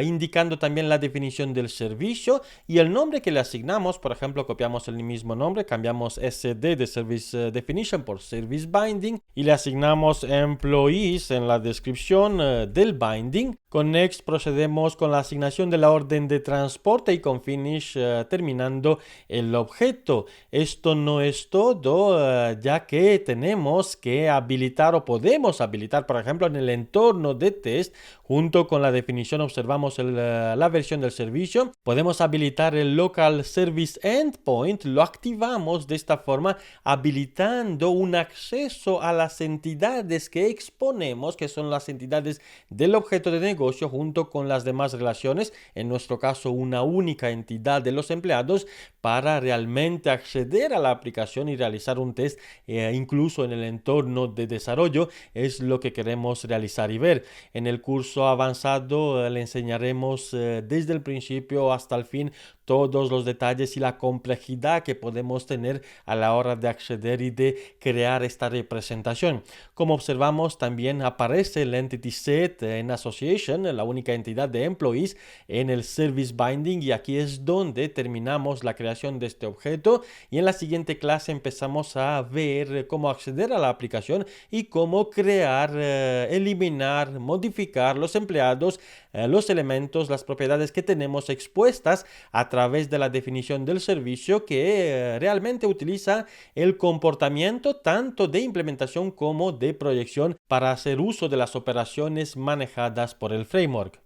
indicando también la definición del servicio y el nombre que le asignamos. Por ejemplo, copiamos el mismo nombre, cambiamos SD de Service Definition por Service Binding y le asignamos Employees en la descripción del binding. Con Next procedemos con la asignación de la orden de transporte y con Finish terminando el objeto. Esto no es todo, ya que tenemos que habilitar o podemos habilitar, por ejemplo, en el entorno de test, junto con la definición observamos la versión del servicio. Podemos habilitar el Local Service Endpoint, lo activamos de esta forma, habilitando un acceso a las entidades que exponemos, que son las entidades del objeto de negocio junto con las demás relaciones, en nuestro caso una única entidad de los empleados, para realmente acceder a la aplicación y realizar un test, incluso en el entorno de desarrollo. Es lo que queremos realizar y ver. En el curso avanzado le enseñaremos desde el principio hasta el fin todos los detalles y la complejidad que podemos tener a la hora de acceder y de crear esta representación. Como observamos, también aparece el Entity Set en Association, la única entidad de employees, en el Service Binding, y aquí es donde terminamos la creación de este objeto, y en la siguiente clase empezamos a ver cómo acceder a la aplicación y cómo crear, eliminar, modificar los empleados, los elementos, las propiedades que tenemos expuestas a través de la definición del servicio, que realmente utiliza el comportamiento tanto de implementación como de proyección para hacer uso de las operaciones manejadas por el framework.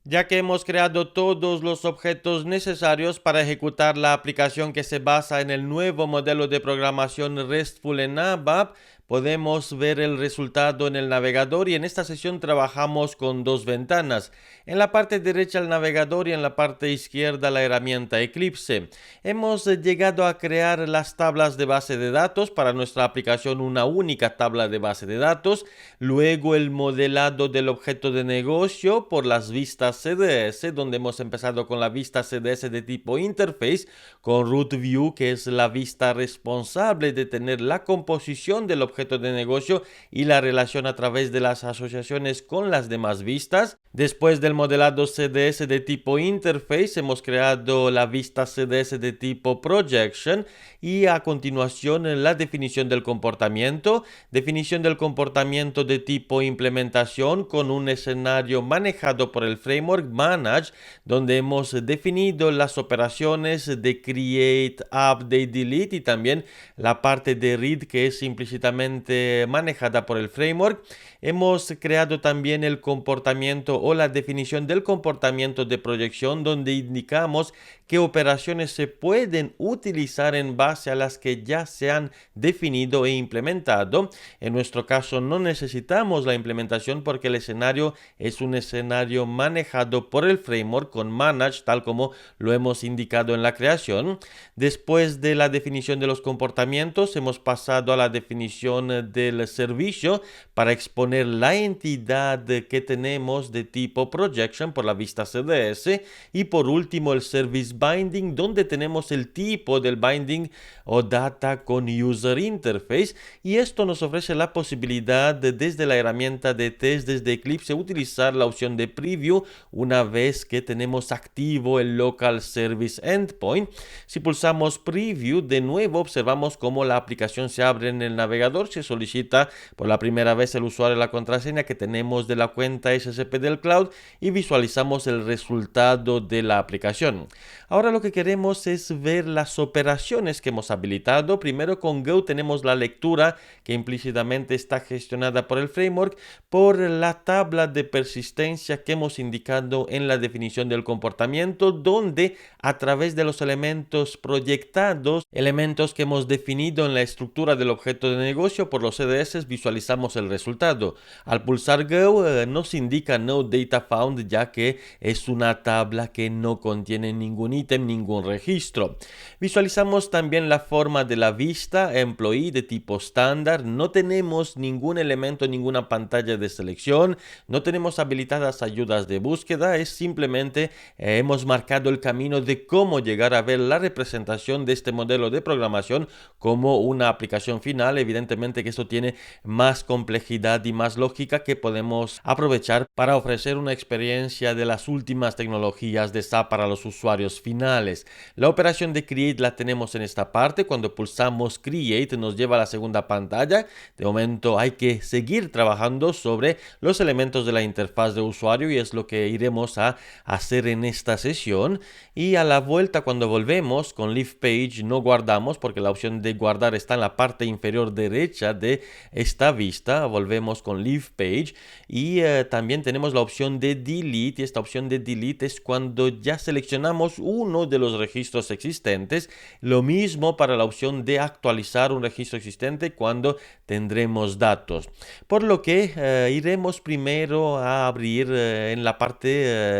Ya que hemos creado todos los objetos necesarios para ejecutar la aplicación que se basa en el nuevo modelo de programación RESTful en ABAP, podemos ver el resultado en el navegador, y en esta sesión trabajamos con dos ventanas. En la parte derecha el navegador y en la parte izquierda la herramienta Eclipse. Hemos llegado a crear las tablas de base de datos para nuestra aplicación, una única tabla de base de datos. Luego el modelado del objeto de negocio por las vistas CDS, donde hemos empezado con la vista CDS de tipo Interface, con Root View, que es la vista responsable de tener la composición del objeto de negocio y la relación a través de las asociaciones con las demás vistas. Después del modelado CDS de tipo Interface, hemos creado la vista CDS de tipo Projection y a continuación la definición del comportamiento de tipo implementación con un escenario manejado por el framework Manage, donde hemos definido las operaciones de Create, Update, Delete y también la parte de Read, que es implícitamente manejada por el framework. Hemos creado también el comportamiento o la definición del comportamiento de proyección, donde indicamos qué operaciones se pueden utilizar en base a las que ya se han definido e implementado. En nuestro caso no necesitamos la implementación porque el escenario es un escenario manejado por el framework con Manage, tal como lo hemos indicado en la creación. Después de la definición de los comportamientos, hemos pasado a la definición del servicio para exponer la entidad que tenemos de tipo projection por la vista CDS y por último el service binding, donde tenemos el tipo del binding o data con user interface, y esto nos ofrece la posibilidad de, desde la herramienta de test desde Eclipse, utilizar la opción de preview una vez que tenemos activo el local service endpoint. Si pulsamos preview, de nuevo observamos cómo la aplicación se abre en el navegador. Se solicita por la primera vez el usuario la contraseña que tenemos de la cuenta SSP del cloud y visualizamos el resultado de la aplicación. Ahora lo que queremos es ver las operaciones que hemos habilitado. Primero, con Go tenemos la lectura que implícitamente está gestionada por el framework por la tabla de persistencia que hemos indicado en la definición del comportamiento, donde a través de los elementos proyectados, elementos que hemos definido en la estructura del objeto de negocio por los CDS, visualizamos el resultado. Al pulsar Go nos indica No Data Found, ya que es una tabla que no contiene ningún ítem, ningún registro. Visualizamos también la forma de la vista employee de tipo estándar. No tenemos ningún elemento, ninguna pantalla de selección, no tenemos habilitadas ayudas de búsqueda, es simplemente hemos marcado el camino de cómo llegar a ver la representación de este modelo de programación como una aplicación final. Evidentemente que esto tiene más complejidad y más lógica que podemos aprovechar para ofrecer una experiencia de las últimas tecnologías de SAP para los usuarios finales. La operación de Create la tenemos en esta parte. Cuando pulsamos Create nos lleva a la segunda pantalla. De momento hay que seguir trabajando sobre los elementos de la interfaz de usuario y es lo que iremos a hacer en esta sesión. Y a la vuelta, cuando volvemos con Leave Page, no guardamos porque la opción de guardar está en la parte inferior derecha de esta vista. Volvemos con Leave Page y también tenemos la opción de Delete, y esta opción de Delete es cuando ya seleccionamos uno de los registros existentes. Lo mismo para la opción de actualizar un registro existente cuando tendremos datos. Por lo que iremos primero a abrir en la parte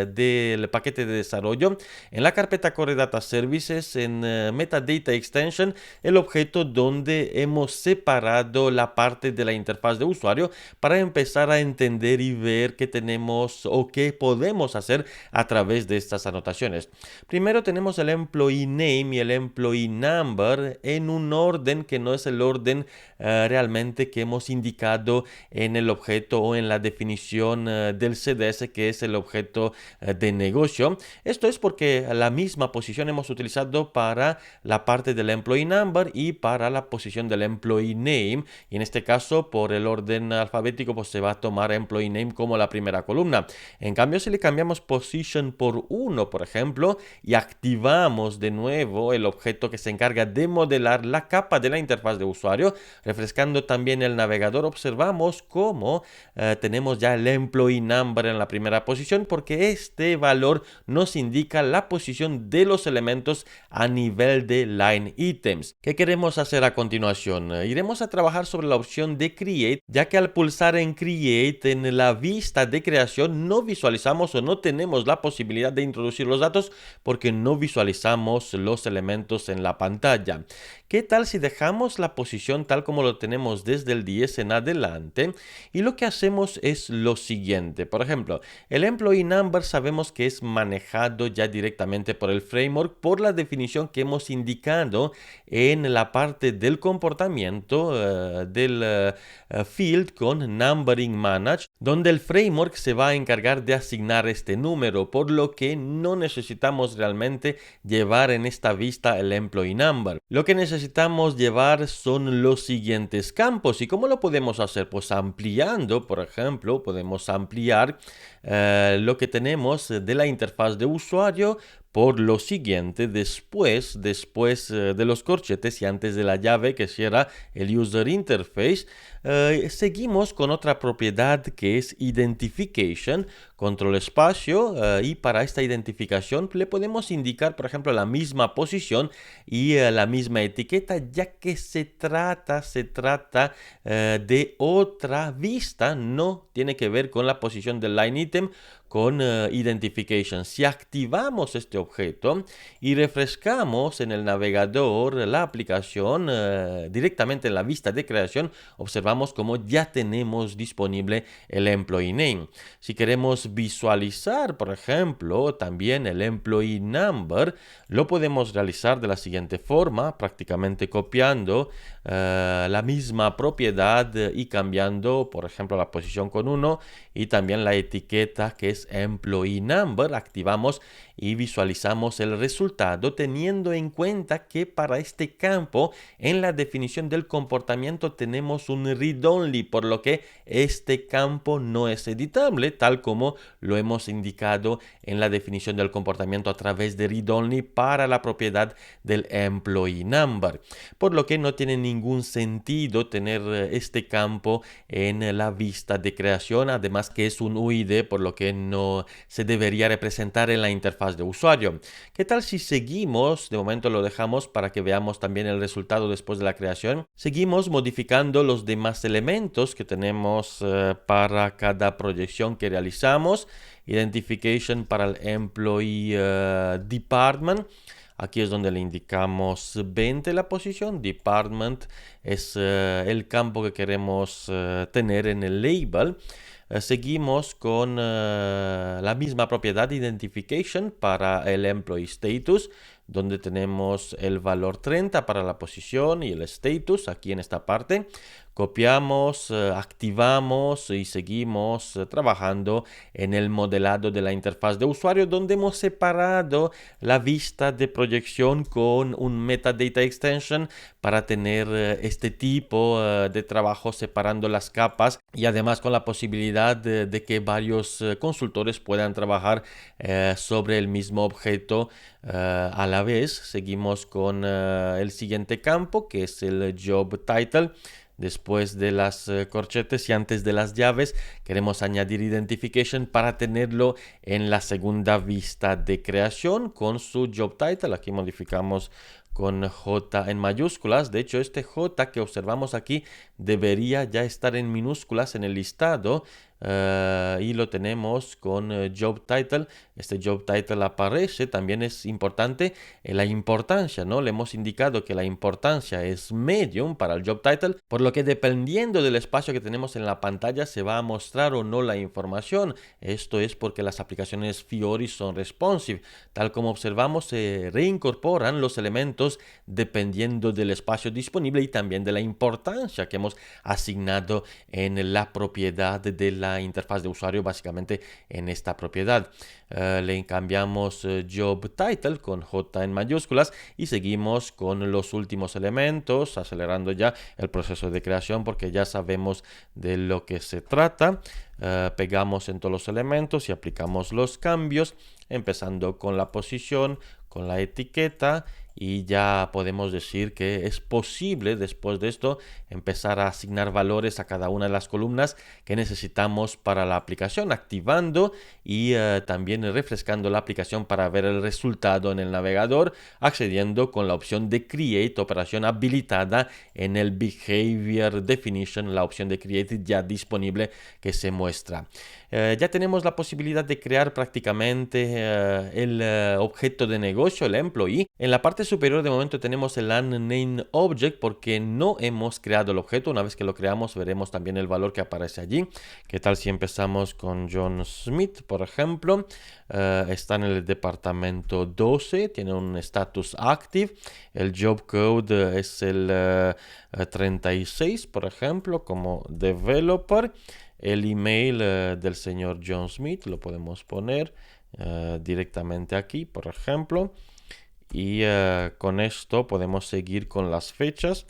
del paquete de desarrollo, en la carpeta Core Data Services, en Metadata Extension, el objeto donde hemos separado la parte de la interfaz de usuario para empezar a entender y ver qué tenemos o qué podemos hacer a través de estas anotaciones. Primero tenemos el Employee Name y el Employee Number en un orden que no es el orden realmente que hemos indicado en el objeto o en la definición del CDS, que es el objeto de negocio. Esto es porque la misma posición hemos utilizado para la parte del Employee Number y para la posición del Employee Name, y en este caso por el orden alfabético pues se va a tomar Employee Name como la primera columna. En cambio, si le cambiamos position por 1, por ejemplo, y activamos de nuevo el objeto que se encarga de modelar la capa de la interfaz de usuario, refrescando también el navegador, observamos cómo tenemos ya el Employee Number en la primera posición, porque este valor nos indica la posición de los elementos a nivel de Line Items. ¿Qué queremos hacer a continuación? Iremos a trabajar sobre la opción de Create, ya que al pulsar en Create en la vista de creación no visualizamos o no tenemos la posibilidad de introducir los datos porque no visualizamos los elementos en la pantalla. ¿Qué tal si dejamos la posición tal como lo tenemos desde el 10 en adelante y lo que hacemos es lo siguiente? Por ejemplo, el Employee Number sabemos que es manejado ya directamente por el framework por la definición que hemos indicado en la parte del comportamiento del field con Numbering Manage, donde el framework se va a encargar de asignar este número, por lo que no necesitamos realmente llevar en esta vista el Employee Number. Lo que necesitamos llevar son los siguientes campos. ¿Y cómo lo podemos hacer? Pues ampliando, por ejemplo, podemos ampliar lo que tenemos de la interfaz de usuario por lo siguiente, después de los corchetes y antes de la llave que cierra el User Interface, seguimos con otra propiedad que es Identification, control espacio, y para esta identificación le podemos indicar, por ejemplo, la misma posición y la misma etiqueta, ya que se trata de otra vista, no tiene que ver con la posición del line item con Identification. Si activamos este objeto y refrescamos en el navegador la aplicación directamente en la vista de creación, observamos como ya tenemos disponible el Employee Name. Si queremos visualizar, por ejemplo, también el Employee Number, lo podemos realizar de la siguiente forma, prácticamente copiando la misma propiedad y cambiando, por ejemplo, la posición con 1 y también la etiqueta que es Employee Number. Activamos y visualizamos el resultado teniendo en cuenta que para este campo en la definición del comportamiento tenemos un read-only, por lo que este campo no es editable, tal como lo hemos indicado en la definición del comportamiento a través de read-only para la propiedad del Employee Number, por lo que no tiene ningún sentido tener este campo en la vista de creación, además que es un UID, por lo que no se debería representar en la interfaz de usuario. ¿Qué tal si seguimos? De momento lo dejamos para que veamos también el resultado después de la creación. Seguimos modificando los demás elementos que tenemos para cada proyección que realizamos. Identification para el Employee Department. Aquí es donde le indicamos 20 la posición. Department es el campo que queremos tener en el label. Seguimos con la misma propiedad Identification para el Employee Status, donde tenemos el valor 30 para la posición y el status aquí en esta parte. Copiamos, activamos y seguimos trabajando en el modelado de la interfaz de usuario, donde hemos separado la vista de proyección con un metadata extension para tener este tipo de trabajo separando las capas y además con la posibilidad de que varios consultores puedan trabajar sobre el mismo objeto a la vez. Seguimos con el siguiente campo, que es el Job Title. Después de las corchetes y antes de las llaves, queremos añadir Identification para tenerlo en la segunda vista de creación con su Job Title. Aquí modificamos con J en mayúsculas. De hecho, este J que observamos aquí debería ya estar en minúsculas en el listado. Y lo tenemos con Job Title. Este Job Title aparece, también es importante la importancia, ¿no? Le hemos indicado que la importancia es medium para el Job Title, por lo que dependiendo del espacio que tenemos en la pantalla se va a mostrar o no la información. Esto es porque las aplicaciones Fiori son responsive. Tal como observamos, se reincorporan los elementos dependiendo del espacio disponible y también de la importancia que hemos asignado en la propiedad de la interfaz de usuario, básicamente en esta propiedad. Le cambiamos Job Title con J en mayúsculas y seguimos con los últimos elementos, acelerando ya el proceso de creación porque ya sabemos de lo que se trata. Pegamos en todos los elementos y aplicamos los cambios, empezando con la posición, con la etiqueta, y ya podemos decir que es posible después de esto empezar a asignar valores a cada una de las columnas que necesitamos para la aplicación, activando y también refrescando la aplicación para ver el resultado en el navegador, accediendo con la opción de Create, operación habilitada en el Behavior Definition, la opción de Create ya disponible que se muestra. Ya tenemos la posibilidad de crear prácticamente el objeto de negocio, el employee. En la parte superior de momento tenemos el unnamed object porque no hemos creado el objeto. Una vez que lo creamos veremos también el valor que aparece allí. ¿Qué tal si empezamos con John Smith, por ejemplo? Está en el departamento 12, tiene un status active. El job code es el 36, por ejemplo, como developer. El email del señor John Smith lo podemos poner directamente aquí, por ejemplo. Y con esto podemos seguir con las fechas.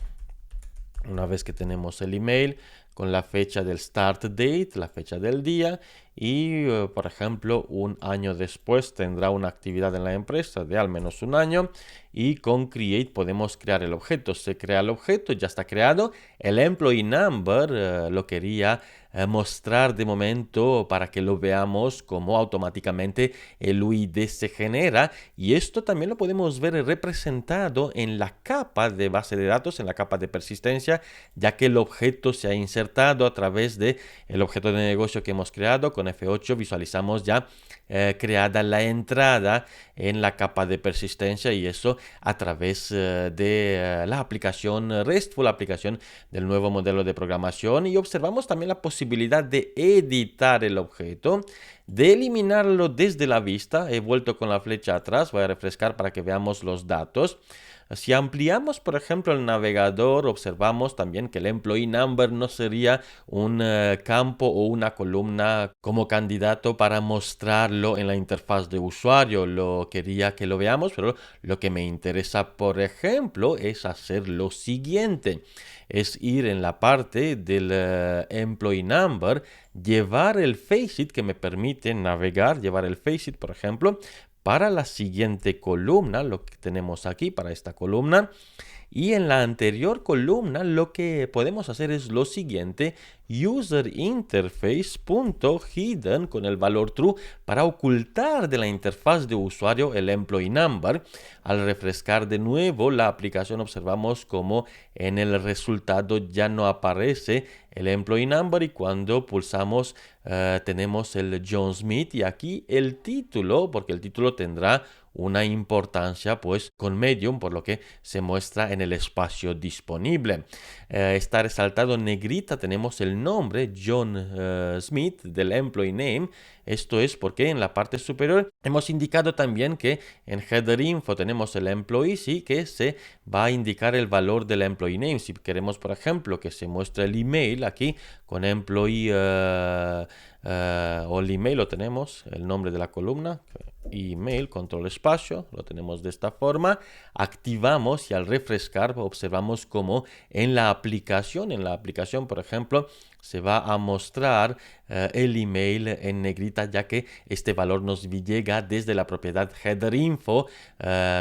Una vez que tenemos el email con la fecha del start date, la fecha del día, y por ejemplo un año después tendrá una actividad en la empresa de al menos un año, y con create podemos crear el objeto. Se crea el objeto, ya está creado. El employee number lo quería mostrar de momento para que lo veamos como automáticamente el UID se genera, y esto también lo podemos ver representado en la capa de base de datos, en la capa de persistencia, ya que el objeto se ha insertado a través de el objeto de negocio que hemos creado con con F8 visualizamos ya creada la entrada en la capa de persistencia, y eso a través de la aplicación RESTful, aplicación del nuevo modelo de programación. Y observamos también la posibilidad de editar el objeto, de eliminarlo desde la vista. He vuelto con la flecha atrás, voy a refrescar para que veamos los datos. Si ampliamos, por ejemplo, el navegador, observamos también que el employee number no sería un campo o una columna como candidato para mostrarlo en la interfaz de usuario. Lo quería que lo veamos, pero lo que me interesa, por ejemplo, es hacer lo siguiente. Es ir en la parte del employee number, llevar el faceit que me permite navegar, llevar el faceit, por ejemplo, para la siguiente columna, lo que tenemos aquí para esta columna. Y en la anterior columna lo que podemos hacer es lo siguiente: userinterface.hidden con el valor true para ocultar de la interfaz de usuario el employee number. Al refrescar de nuevo la aplicación, observamos como en el resultado ya no aparece el employee number, y cuando pulsamos tenemos el John Smith y aquí el título, porque el título tendrá una importancia pues con Medium, por lo que se muestra en el espacio disponible. Está resaltado en negrita, tenemos el nombre John Smith del employee name. Esto es porque en la parte superior hemos indicado también que en header info tenemos el employee, sí, que se va a indicar el valor del employee name. Si queremos, por ejemplo, que se muestre el email aquí con employee o el email, lo tenemos, el nombre de la columna, email, control espacio, lo tenemos de esta forma. Activamos y al refrescar observamos como en la aplicación, por ejemplo, se va a mostrar el email en negrita, ya que este valor nos llega desde la propiedad header info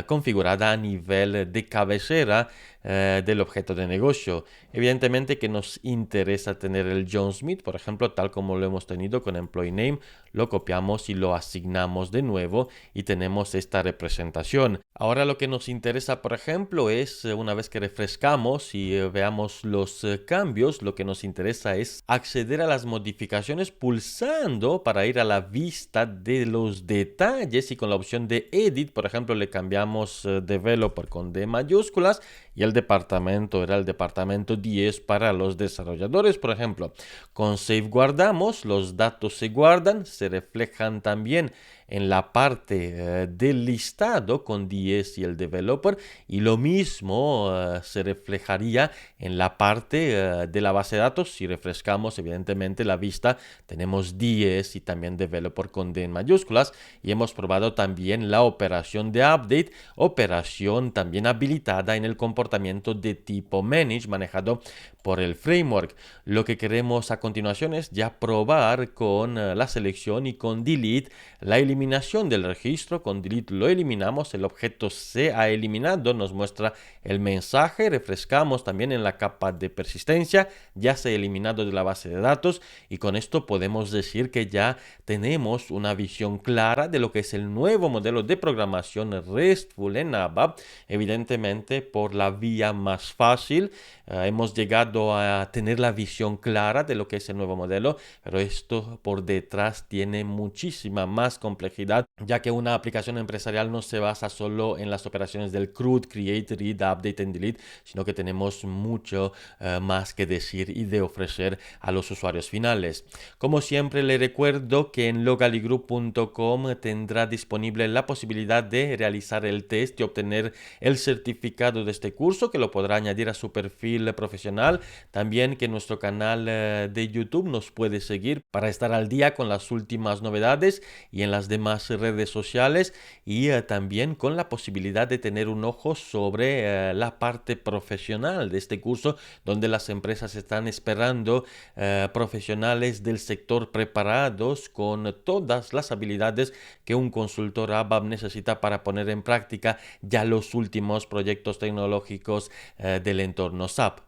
configurada a nivel de cabecera del objeto de negocio. Evidentemente que nos interesa tener el John Smith, por ejemplo, tal como lo hemos tenido con employee name. Lo copiamos y lo asignamos de nuevo y tenemos esta representación. Ahora lo que nos interesa, por ejemplo, es una vez que refrescamos y veamos los cambios, lo que nos interesa es acceder a las modificaciones pulsando para ir a la vista de los detalles, y con la opción de Edit, por ejemplo, le cambiamos Developer con D mayúsculas y el departamento era el departamento 10 para los desarrolladores, por ejemplo. Con Save guardamos, los datos se guardan, se reflejan también en la parte del listado con 10 y el developer, y lo mismo se reflejaría en la parte de la base de datos. Si refrescamos evidentemente la vista, tenemos 10 y también developer con D en mayúsculas, y hemos probado también la operación de update, operación también habilitada en el comportamiento de tipo manage manejado por el framework. Lo que queremos a continuación es ya probar con la selección y con delete la eliminación del registro. Con delete lo eliminamos, el objeto se ha eliminado, nos muestra el mensaje. Refrescamos también en la capa de persistencia, ya se ha eliminado de la base de datos, y con esto podemos decir que ya tenemos una visión clara de lo que es el nuevo modelo de programación RESTful en ABAP. Evidentemente por la vía más fácil hemos llegado a tener la visión clara de lo que es el nuevo modelo, pero esto por detrás tiene muchísima más complejidad, ya que una aplicación empresarial no se basa solo en las operaciones del CRUD, Create, Read, Update and Delete, sino que tenemos mucho más que decir y de ofrecer a los usuarios finales. Como siempre, le recuerdo que en logaligroup.com tendrá disponible la posibilidad de realizar el test y obtener el certificado de este curso, que lo podrá añadir a su perfil profesional. También que en nuestro canal de YouTube nos puede seguir para estar al día con las últimas novedades, y en las demás redes sociales, y también con la posibilidad de tener un ojo sobre la parte profesional de este curso, donde las empresas están esperando profesionales del sector preparados con todas las habilidades que un consultor ABAP necesita para poner en práctica ya los últimos proyectos tecnológicos del entorno SAP.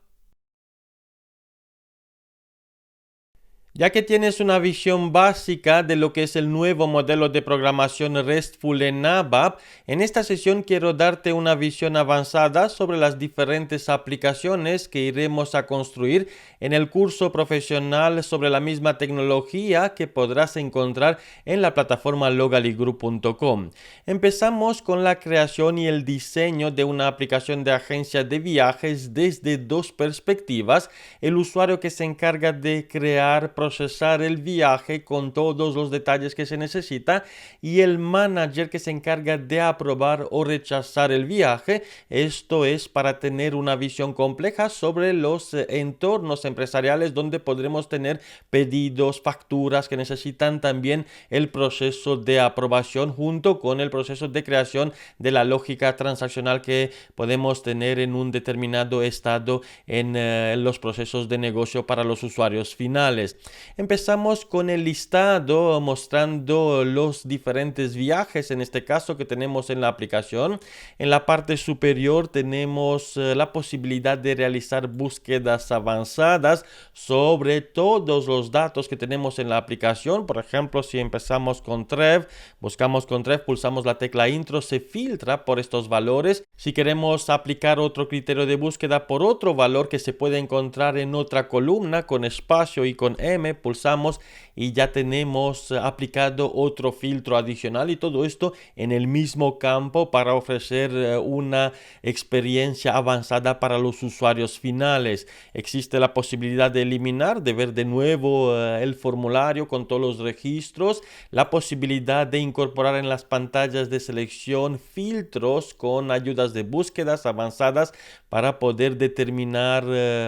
Ya que tienes una visión básica de lo que es el nuevo modelo de programación RESTful en ABAP, en esta sesión quiero darte una visión avanzada sobre las diferentes aplicaciones que iremos a construir en el curso profesional sobre la misma tecnología que podrás encontrar en la plataforma logaligroup.com. Empezamos con la creación y el diseño de una aplicación de agencia de viajes desde dos perspectivas: el usuario que se encarga de crear, procesar el viaje con todos los detalles que se necesita, y el manager que se encarga de aprobar o rechazar el viaje. Esto es para tener una visión compleja sobre los entornos empresariales donde podremos tener pedidos, facturas que necesitan también el proceso de aprobación junto con el proceso de creación de la lógica transaccional que podemos tener en un determinado estado en los procesos de negocio para los usuarios finales. Empezamos con el listado mostrando los diferentes viajes, en este caso, que tenemos en la aplicación. En la parte superior tenemos la posibilidad de realizar búsquedas avanzadas sobre todos los datos que tenemos en la aplicación. Por ejemplo, si empezamos con Trev, buscamos con Trev, pulsamos la tecla intro, se filtra por estos valores. Si queremos aplicar otro criterio de búsqueda por otro valor que se puede encontrar en otra columna, con espacio y con M, pulsamos y ya tenemos aplicado otro filtro adicional, y todo esto en el mismo campo para ofrecer una experiencia avanzada para los usuarios finales. Existe la posibilidad de eliminar, de ver de nuevo el formulario con todos los registros, la posibilidad de incorporar en las pantallas de selección filtros con ayudas de búsquedas avanzadas para poder determinar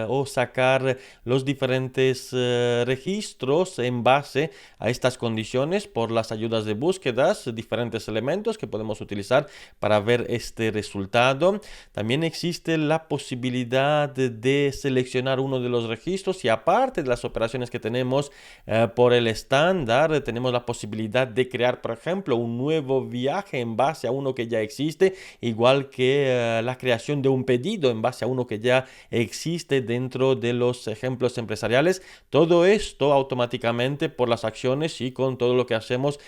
o sacar los diferentes registros en base a estas condiciones por las ayudas de búsquedas, diferentes elementos que podemos utilizar para ver este resultado. También existe la posibilidad de seleccionar uno de los registros, y aparte de las operaciones que tenemos por el estándar, tenemos la posibilidad de crear, por ejemplo, un nuevo viaje en base a uno que ya existe, igual que la creación de un pedido en base a uno que ya existe dentro de los ejemplos empresariales. Todo esto automáticamente por las acciones y con todo lo que hacemos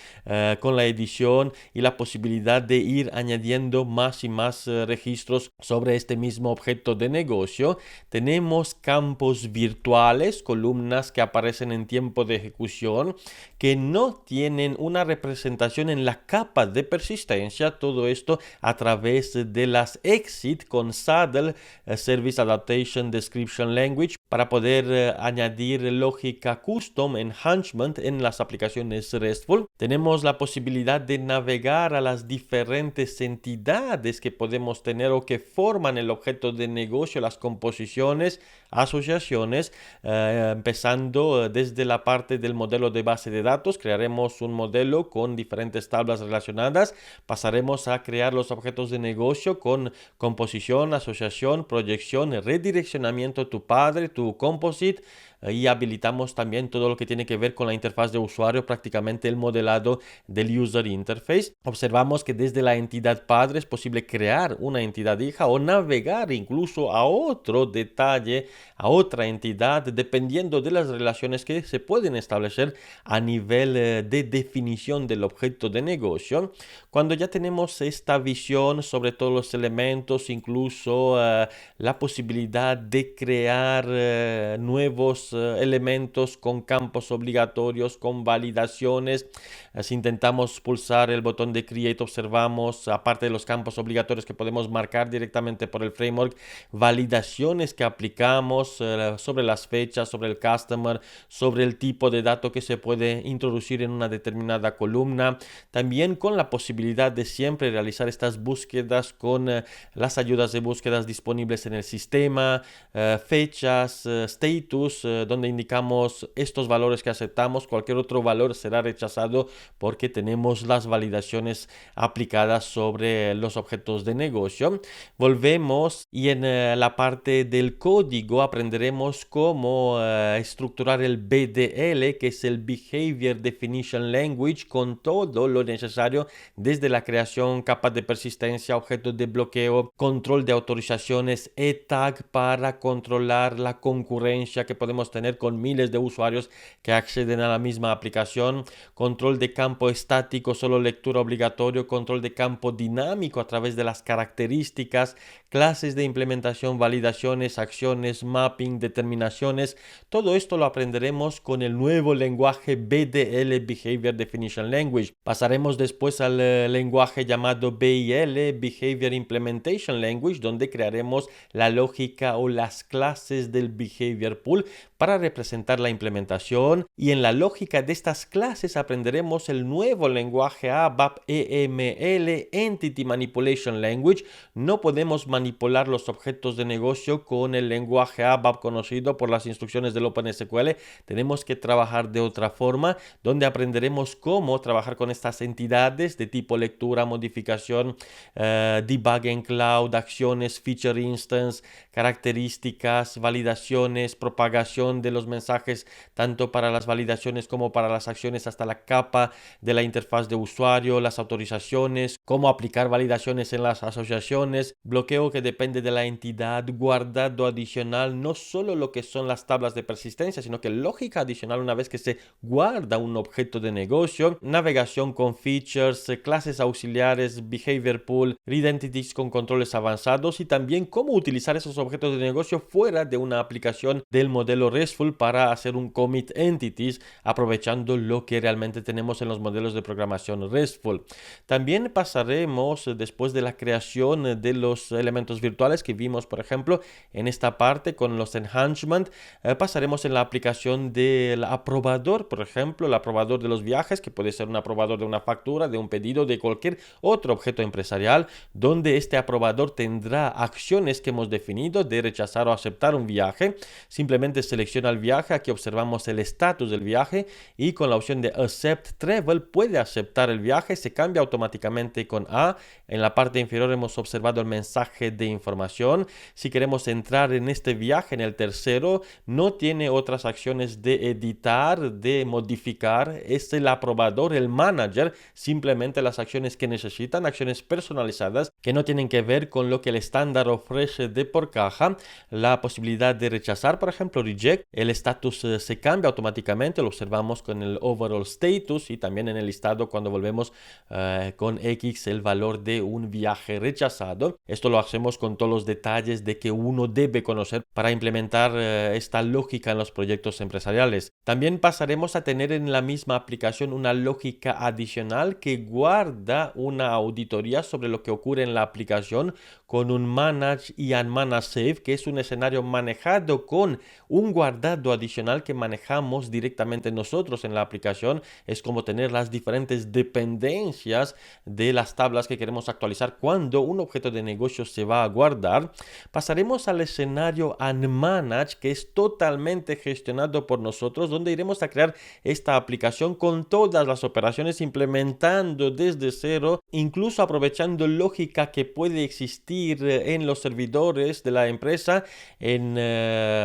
con la edición y la posibilidad de ir añadiendo más y más registros sobre este mismo objeto de negocio. Tenemos campos virtuales, columnas que aparecen en tiempo de ejecución, que no tienen una representación en la capa de persistencia. Todo esto a través de las exit con Saddle Service Adaptation Description Language para poder añadir lógica custom enhancement en las aplicaciones RESTful. Tenemos la posibilidad de navegar a las diferentes entidades que podemos tener o que forman el objeto de negocio, las composiciones, asociaciones, empezando desde la parte del modelo de base de datos. Crearemos un modelo con diferentes tablas relacionadas, pasaremos a crear los objetos de negocio con composición, asociación, proyección, redireccionamiento, tu padre, tu composite, y habilitamos también todo lo que tiene que ver con la interfaz de usuario, prácticamente el modelado del user interface. Observamos que desde la entidad padre es posible crear una entidad hija o navegar incluso a otro detalle, a otra entidad, dependiendo de las relaciones que se pueden establecer a nivel de definición del objeto de negocio. Cuando ya tenemos esta visión sobre todos los elementos, incluso la posibilidad de crear nuevos elementos con campos obligatorios, con validaciones. Si intentamos pulsar el botón de Create, observamos, aparte de los campos obligatorios que podemos marcar directamente por el framework, validaciones que aplicamos sobre las fechas, sobre el customer, sobre el tipo de dato que se puede introducir en una determinada columna. También con la posibilidad de siempre realizar estas búsquedas con las ayudas de búsquedas disponibles en el sistema, fechas, status, donde indicamos estos valores que aceptamos. Cualquier otro valor será rechazado porque tenemos las validaciones aplicadas sobre los objetos de negocio. Volvemos y en la parte del código aprenderemos cómo estructurar el BDL, que es el Behavior Definition Language, con todo lo necesario desde la creación, capas de persistencia, objetos de bloqueo, control de autorizaciones, ETAG para controlar la concurrencia que podemos tener con miles de usuarios que acceden a la misma aplicación, control de campo estático, solo lectura obligatorio, control de campo dinámico a través de las características, clases de implementación, validaciones, acciones, mapping, determinaciones. Todo esto lo aprenderemos con el nuevo lenguaje BDL, Behavior Definition Language. Pasaremos después al lenguaje llamado BIL, Behavior Implementation Language, donde crearemos la lógica o las clases del Behavior Pool para representar la implementación, y en la lógica de estas clases aprenderemos el nuevo lenguaje ABAP EML, Entity Manipulation Language. No podemos manipular los objetos de negocio con el lenguaje ABAP conocido por las instrucciones del OpenSQL. Tenemos que trabajar de otra forma, donde aprenderemos cómo trabajar con estas entidades de tipo lectura, modificación, debug en cloud, acciones, feature instance, características, validaciones, propagación de los mensajes, tanto para las validaciones como para las acciones, hasta la capa de la interfaz de usuario, las autorizaciones, cómo aplicar validaciones en las asociaciones, bloqueo que depende de la entidad, guardado adicional, no solo lo que son las tablas de persistencia, sino que lógica adicional una vez que se guarda un objeto de negocio, navegación con features, clases auxiliares, behavior pool, read entities con controles avanzados, y también cómo utilizar esos objetos de negocio fuera de una aplicación del modelo RESTful para hacer un commit entities, aprovechando lo que realmente tenemos en los modelos de programación RESTful. También pasaremos, después de la creación de los elementos virtuales que vimos, por ejemplo, en esta parte con los enhancement, pasaremos en la aplicación del aprobador, por ejemplo, el aprobador de los viajes, que puede ser un aprobador de una factura, de un pedido, de cualquier otro objeto empresarial, donde este aprobador tendrá acciones que hemos definido de rechazar o aceptar un viaje. Simplemente selecciona el viaje, aquí observamos el estatus del viaje, y con la opción de Accept Travel puede aceptar el viaje, se cambia automáticamente con A. En la parte inferior hemos observado el mensaje de información. Si queremos entrar en este viaje, en el tercero, no tiene otras acciones de editar, de modificar. Es el aprobador, el manager, simplemente las acciones que necesitan, acciones personalizadas que no tienen que ver con lo que el estándar ofrece de por caja. La posibilidad de rechazar, por ejemplo, reject, el estatus se cambia automáticamente, lo observamos con el overall status, y también en el listado cuando volvemos con X el valor de un viaje rechazado. Esto lo hacemos con todos los detalles de que uno debe conocer para implementar esta lógica en los proyectos empresariales. También pasaremos a tener en la misma aplicación una lógica adicional que guarda una auditoría sobre lo que ocurre en la aplicación con un manage y unmanage save, que es un escenario manejado con un guardado adicional que manejamos directamente nosotros en la aplicación. Es como tener las diferentes dependencias de las tablas que queremos actualizar cuando un objeto de negocio se va a guardar. Pasaremos al escenario unmanage, que es totalmente gestionado por nosotros, donde iremos a crear esta aplicación con todas las operaciones, implementando desde cero, incluso aprovechando lógica que puede existir en los servidores de la empresa, en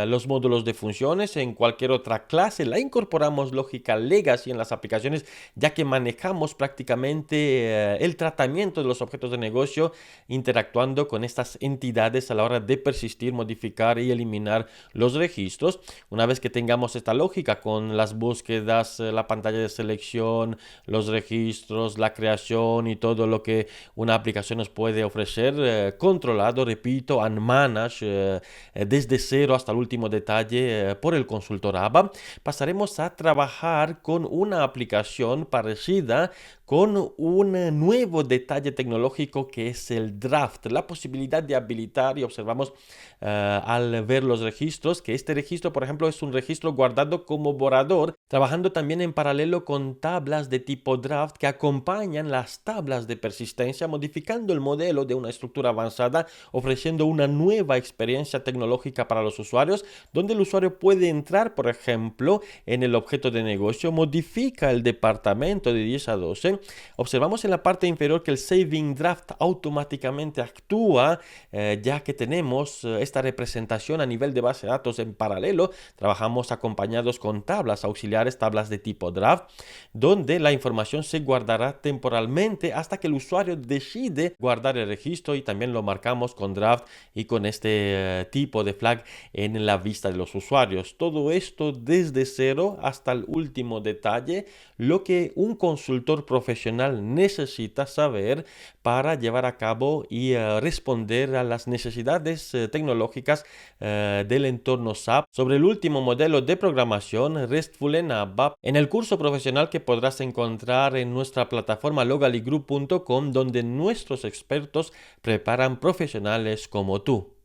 los módulos de funciones, en cualquier otra clase. La incorporamos lógica legacy en las aplicaciones, ya que manejamos prácticamente el tratamiento de los objetos de negocio, interactuando con estas entidades a la hora de persistir, modificar y eliminar los registros. Una vez que tengamos esta lógica con las búsquedas, la pantalla de selección, los registros, la creación y todo lo que una aplicación nos puede ofrecer, controlado, repito, unmanaged, desde cero hasta el último detalle por el consultor ABAP, pasaremos a trabajar con una aplicación parecida, con un nuevo detalle tecnológico que es el draft, la posibilidad de habilitar, y observamos al ver los registros que este registro, por ejemplo, es un registro guardado como borrador, trabajando también en paralelo con tablas de tipo draft que acompañan las tablas de persistencia, modificando el modelo de una estructura avanzada, ofreciendo una nueva experiencia tecnológica para los usuarios, donde el usuario puede entrar, por ejemplo, en el objeto de negocio, modifica el departamento de 10 a 12, bien, observamos en la parte inferior que el Saving Draft automáticamente actúa, ya que tenemos esta representación a nivel de base de datos en paralelo. Trabajamos acompañados con tablas auxiliares, tablas de tipo draft, donde la información se guardará temporalmente hasta que el usuario decide guardar el registro, y también lo marcamos con draft y con este tipo de flag en la vista de los usuarios. Todo esto desde cero hasta el último detalle, lo que un consultor profesional necesita saber para llevar a cabo y responder a las necesidades tecnológicas del entorno SAP sobre el último modelo de programación RESTful en ABAP, en el curso profesional que podrás encontrar en nuestra plataforma logalygroup.com, donde nuestros expertos preparan profesionales como tú.